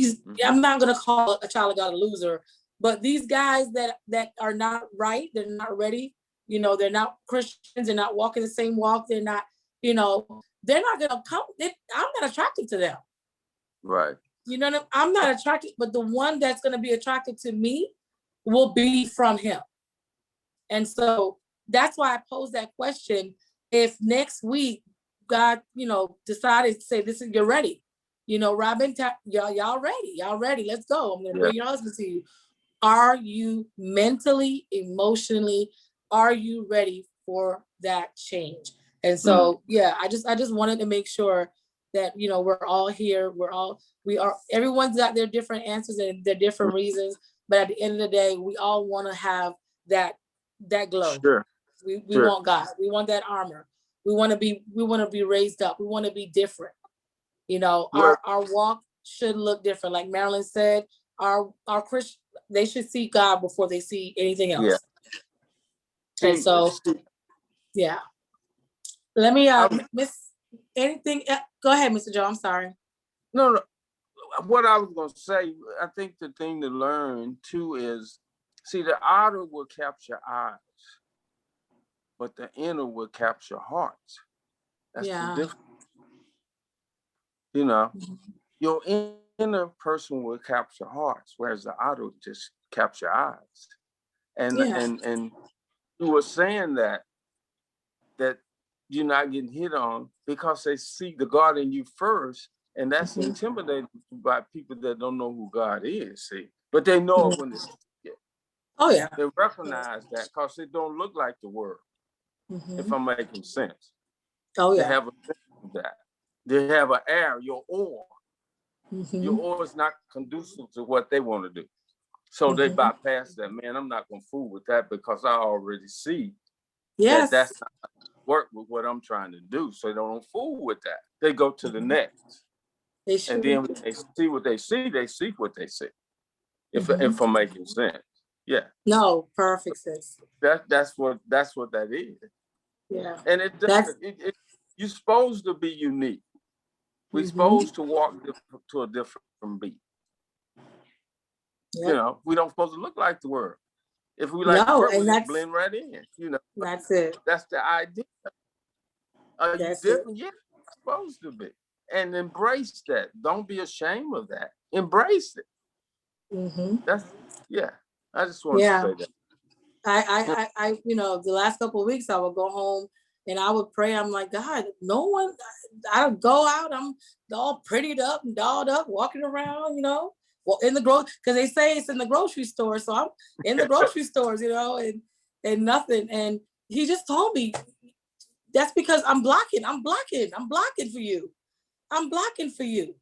I'm not going to call a child of God a loser, but these guys that are not right, they're not ready, you know, they're not Christians, they're not walking the same walk, they're not, you know, they're not going to come. I'm not attracted to them. Right. You know, I'm not attracted, but the one that's going to be attracted to me will be from him. And so that's why I posed that question. If next week God, you know, decided to say, this is, you're ready. You know, Robin, y'all ready. Y'all ready. Let's go. I'm going to bring your husband to you. Are you mentally, emotionally, are you ready for that change? And so, I just wanted to make sure that, you know, we're all here. Everyone's got their different answers and their different reasons. But at the end of the day, we all want to have that glow. Sure. We want God. We want that armor. We want to be raised up. We want to be different. You know, our walk should look different. Like Marilyn said, our Christian, they should see God before they see anything else. Yeah. And so, let me miss anything. Go ahead, Mr. Joe. I'm sorry. No. What I was going to say, I think the thing to learn too is, see, the outer will capture eyes, but the inner will capture hearts. That's the difference. You know, your inner person will capture hearts, whereas the outer will just capture eyes. And you were saying that you're not getting hit on because they see the God in you first, and that's intimidating by people that don't know who God is. See, but they know it when they see it. Oh yeah. They recognize that because they don't look like the world, if I'm making sense. Oh They yeah. have a sense of that. They have an air, your aura. Your aura is not conducive to what they want to do. So they bypass that. Man, I'm not going to fool with that because I already see that that's not work with what I'm trying to do. So they don't fool with that. They go to the next. And then when they see what they see what they see. If I'm making sense. Yeah. No, perfect sense. That's what that is. Yeah. And it doesn't, you're supposed to be unique. We're supposed to walk to a different beat. Yep. You know, we don't supposed to look like the world. If we like the world, we just blend right in. You know, that's it. That's the idea. Are you different? Yeah, you're supposed to be. And embrace that. Don't be ashamed of that. Embrace it. That's I just want to say that. I you know, the last couple of weeks I would go home and I would pray. I'm like, God, no one, I would go out, I'm all prettied up and dolled up, walking around, you know, well, in the because they say it's in the grocery store. So I'm in the grocery stores, you know, and nothing. And he just told me, that's because I'm blocking for you. I'm blocking for you.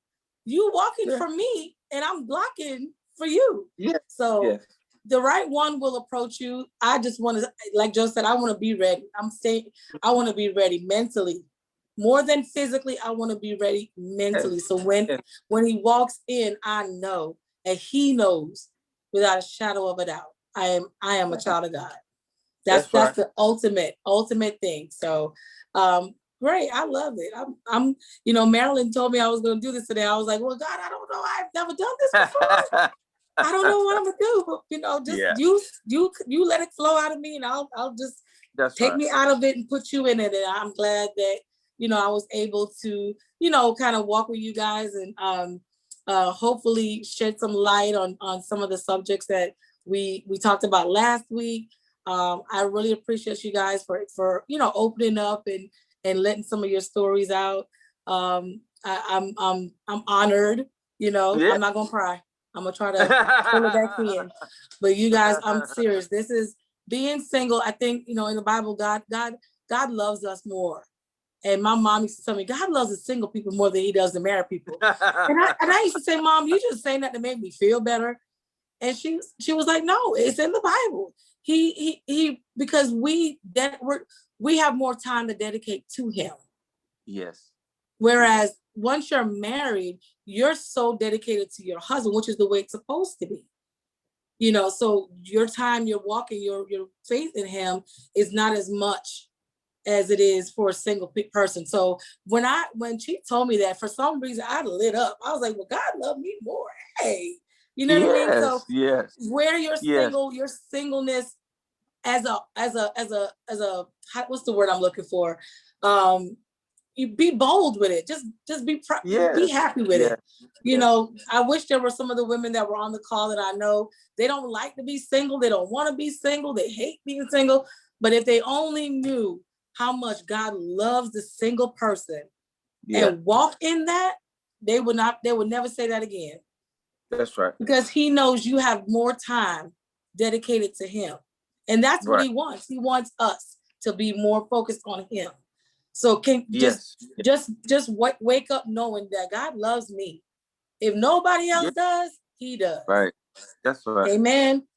You walking for me and I'm blocking for you. Yeah. So the right one will approach you. I just want to, like Joe said, I want to be ready. I'm saying I want to be ready mentally. More than physically, I want to be ready mentally. So when he walks in, I know, and he knows without a shadow of a doubt, I am a child of God. That's the ultimate thing. So great. I love it. I'm, you know, Marilyn told me I was going to do this today. I was like, well, God, I don't know. I've never done this before. I don't know what I'm gonna do, but you know, just you let it flow out of me, and I'll just take me out of it and put you in it. And I'm glad that, you know, I was able to, you know, kind of walk with you guys and hopefully shed some light on some of the subjects that we talked about last week. I really appreciate you guys for you know, opening up and letting some of your stories out. I'm honored. You know, I'm not gonna cry. I'm gonna try to pull it back in. But you guys, I'm serious. This is being single. I think, you know, in the Bible, God loves us more. And my mom used to tell me, God loves the single people more than he does the married people. And I used to say, Mom, you just saying that to make me feel better. And she was like, no, it's in the Bible. He because we have more time to dedicate to him. Yes. Whereas once you're married, you're so dedicated to your husband, which is the way it's supposed to be. You know, so your time you're walking, your faith in him is not as much as it is for a single person. So when she told me that, for some reason I lit up. I was like, well, God loved me more. Hey, you know what I mean? So where you're single, your singleness as a what's the word I'm looking for? You be bold with it. Just be happy with it. You know, I wish there were some of the women that were on the call that I know, they don't like to be single. They don't want to be single. They hate being single. But if they only knew how much God loves the single person and walk in that, they would never say that again. That's right. Because he knows you have more time dedicated to him. And that's what he wants. He wants us to be more focused on him. So just wake up knowing that God loves me. If nobody else does, he does. Right. That's right. Amen.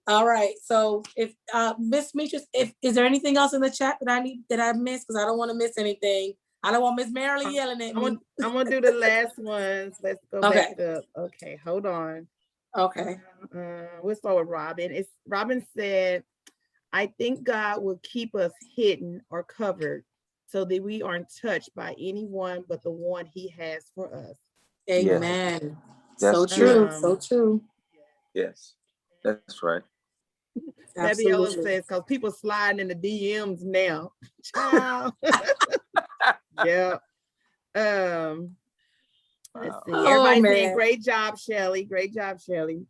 All right. So if Miss Meetress, is there anything else in the chat that I missed? Because I don't want to miss anything. I don't want Miss Marilyn yelling at me. I'm gonna do the last ones. Let's go back up. Okay, hold on. Okay. We'll start with Robin. Robin said, I think God will keep us hidden or covered so that we aren't touched by anyone but the one he has for us. Amen. That's so true. So true. Yes, that's right. Fabiola says, because people sliding in the DMs now. Yeah. Let's see. Everybody's saying, great job, Shelly. Great job, Shelly.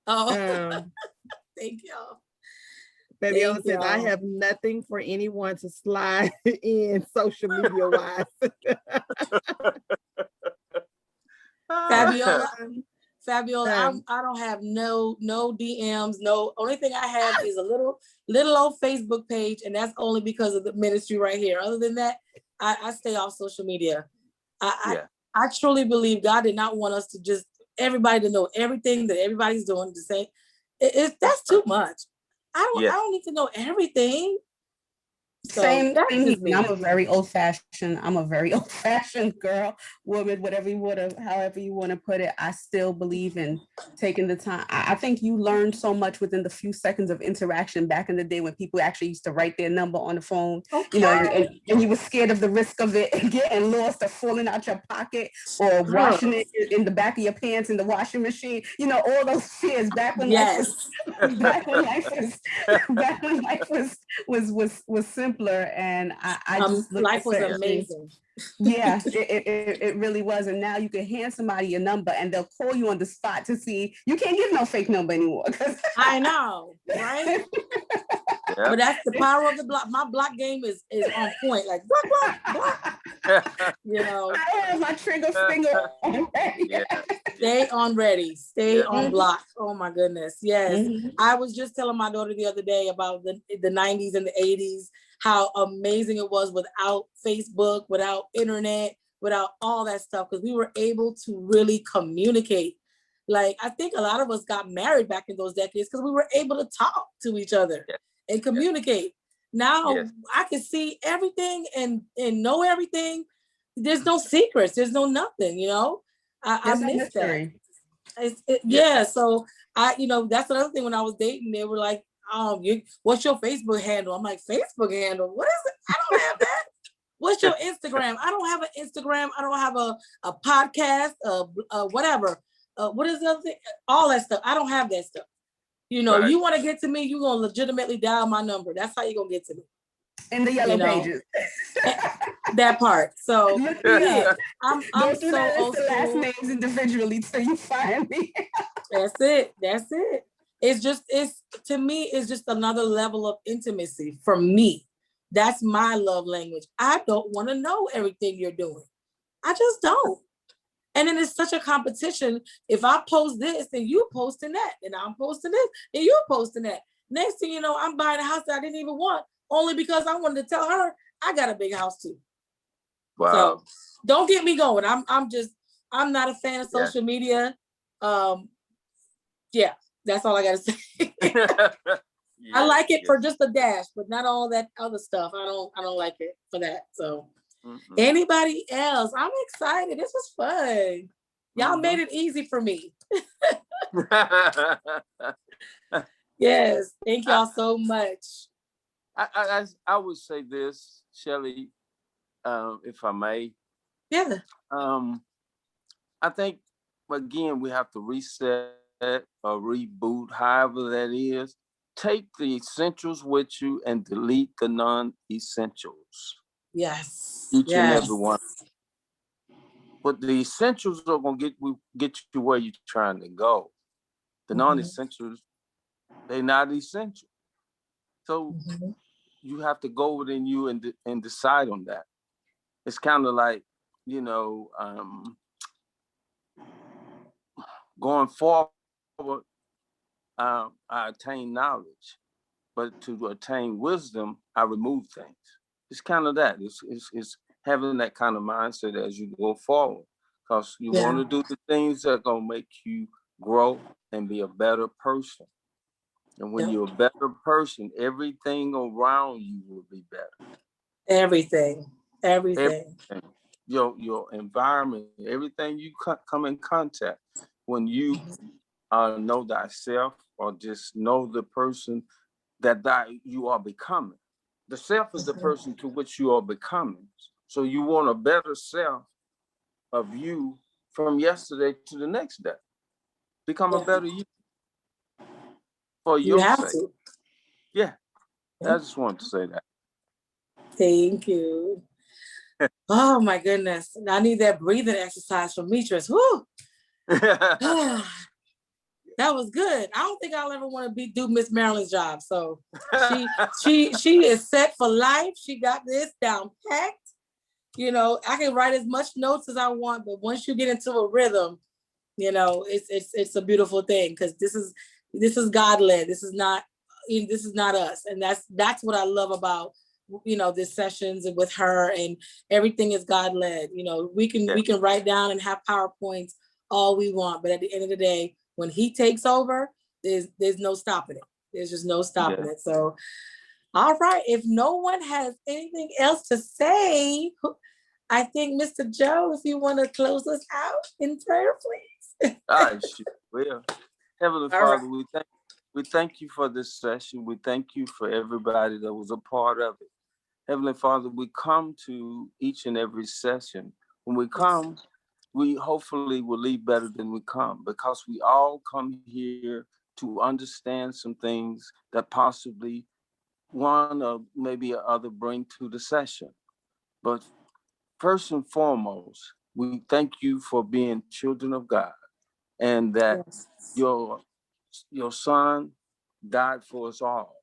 Thank y'all. Fabiola says, I have nothing for anyone to slide in social media wise. Fabiola, I don't have no DMs. No, only thing I have is a little old Facebook page, and that's only because of the ministry right here. Other than that, I stay off social media. I truly believe God did not want us to just everybody to know everything that everybody's doing. To say that's too much. I don't need to know everything. So Same that's thing. just me. I'm a very old fashioned girl, woman, whatever you want to, however you want to put it. I still believe in taking the time. I think you learned so much within the few seconds of interaction back in the day when people actually used to write their number on the phone, you know, and you were scared of the risk of it getting lost or falling out your pocket or washing it in the back of your pants in the washing machine. You know, all those fears back when life was simpler. And I just look life at was certain things. amazing. Yeah, it really was. And now you can hand somebody a number and they'll call you on the spot to see. You can't give no fake number anymore. I know, right? But that's the power of the block. My block game is on point. Like block. You know, I have my trigger finger on ready. Stay on ready. Stay on block. Oh my goodness. Yes. I was just telling my daughter the other day about the 90s and the 80s, how amazing it was without Facebook, without internet, without all that stuff, because we were able to really communicate. Like, I think a lot of us got married back in those decades because we were able to talk to each other and communicate. Now I can see everything and know everything. There's no secrets. There's no nothing, you know. I miss that. So that's another thing. When I was dating, they were like, what's your Facebook handle? I'm like, Facebook handle? What is it? I don't have that. What's your Instagram? I don't have an Instagram. I don't have a podcast, whatever. What is the other thing? All that stuff. I don't have that stuff. You know, you want to get to me, you're going to legitimately dial my number. That's how you're going to get to me. In the yellow pages. That part. So I'm so old school. Last names individually till you find me. That's it. It's to me, it's just another level of intimacy for me. That's my love language. I don't want to know everything you're doing. I just don't. And then it's such a competition. If I post this, then you posting that, and I'm posting this, and you're posting that. Next thing you know, I'm buying a house that I didn't even want, only because I wanted to tell her I got a big house too. Wow. So don't get me going. I'm not a fan of social media. That's all I gotta say. I like it for just a dash, but not all that other stuff. I don't like it for that. So anybody else? I'm excited. This was fun. Y'all made it easy for me. Yes, thank y'all so much. I would say this, Shelley, if I may. Yeah. I think, again, we have to reset or reboot, however that is. Take the essentials with you and delete the non-essentials. Yes. Each and every one. But the essentials are going to get you where you're trying to go. The non-essentials, they're not essential. So you have to go within you and decide on that. It's kind of like, going forward, I attain knowledge, but to attain wisdom, I remove things. It's kind of that. It's having that kind of mindset as you go forward, because you want to do the things that are going to make you grow and be a better person. And when you're a better person, everything around you will be better. Everything. Your environment, everything you come in contact. When you know thyself, or just know the person that you are becoming. The self is the person to which you are becoming. So you want a better self of you from yesterday to the next day. Become a better you for your sake. To. Yeah. I just wanted to say that. Thank you. Oh my goodness. I need that breathing exercise from Mitras. Woo! That was good. I don't think I'll ever want to do Miss Marilyn's job. So she is set for life. She got this down packed. You know, I can write as much notes as I want, but once you get into a rhythm, You know, it's a beautiful thing, because this is God led. This is not us, and that's what I love about, you know, this sessions with her, and everything is God led. You know, we can write down and have PowerPoints all we want, but at the end of the day, when He takes over, there's no stopping it. There's just no stopping it. So, all right, if no one has anything else to say, I think Mr. Joe, if you want to close us out in prayer, please. I sure will. Heavenly All Father, right. we thank you for this session. We thank you for everybody that was a part of it. Heavenly Father, we come to each and every session. When we come, we hopefully will leave better than we come, because we all come here to understand some things that possibly one or maybe other bring to the session. But first and foremost, we thank you for being children of God, and that Yes. your son died for us all,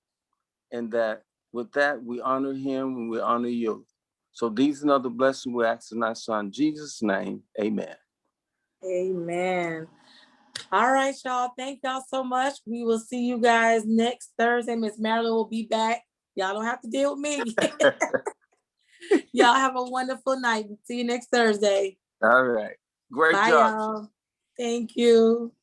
and that with that we honor him and we honor you. So these and other blessings we ask in our son Jesus' name. Amen. Amen. All right, y'all. Thank y'all so much. We will see you guys next Thursday. Miss Marilyn will be back. Y'all don't have to deal with me. Y'all have a wonderful night. See you next Thursday. All right. Great Bye, job. y'all. Thank you.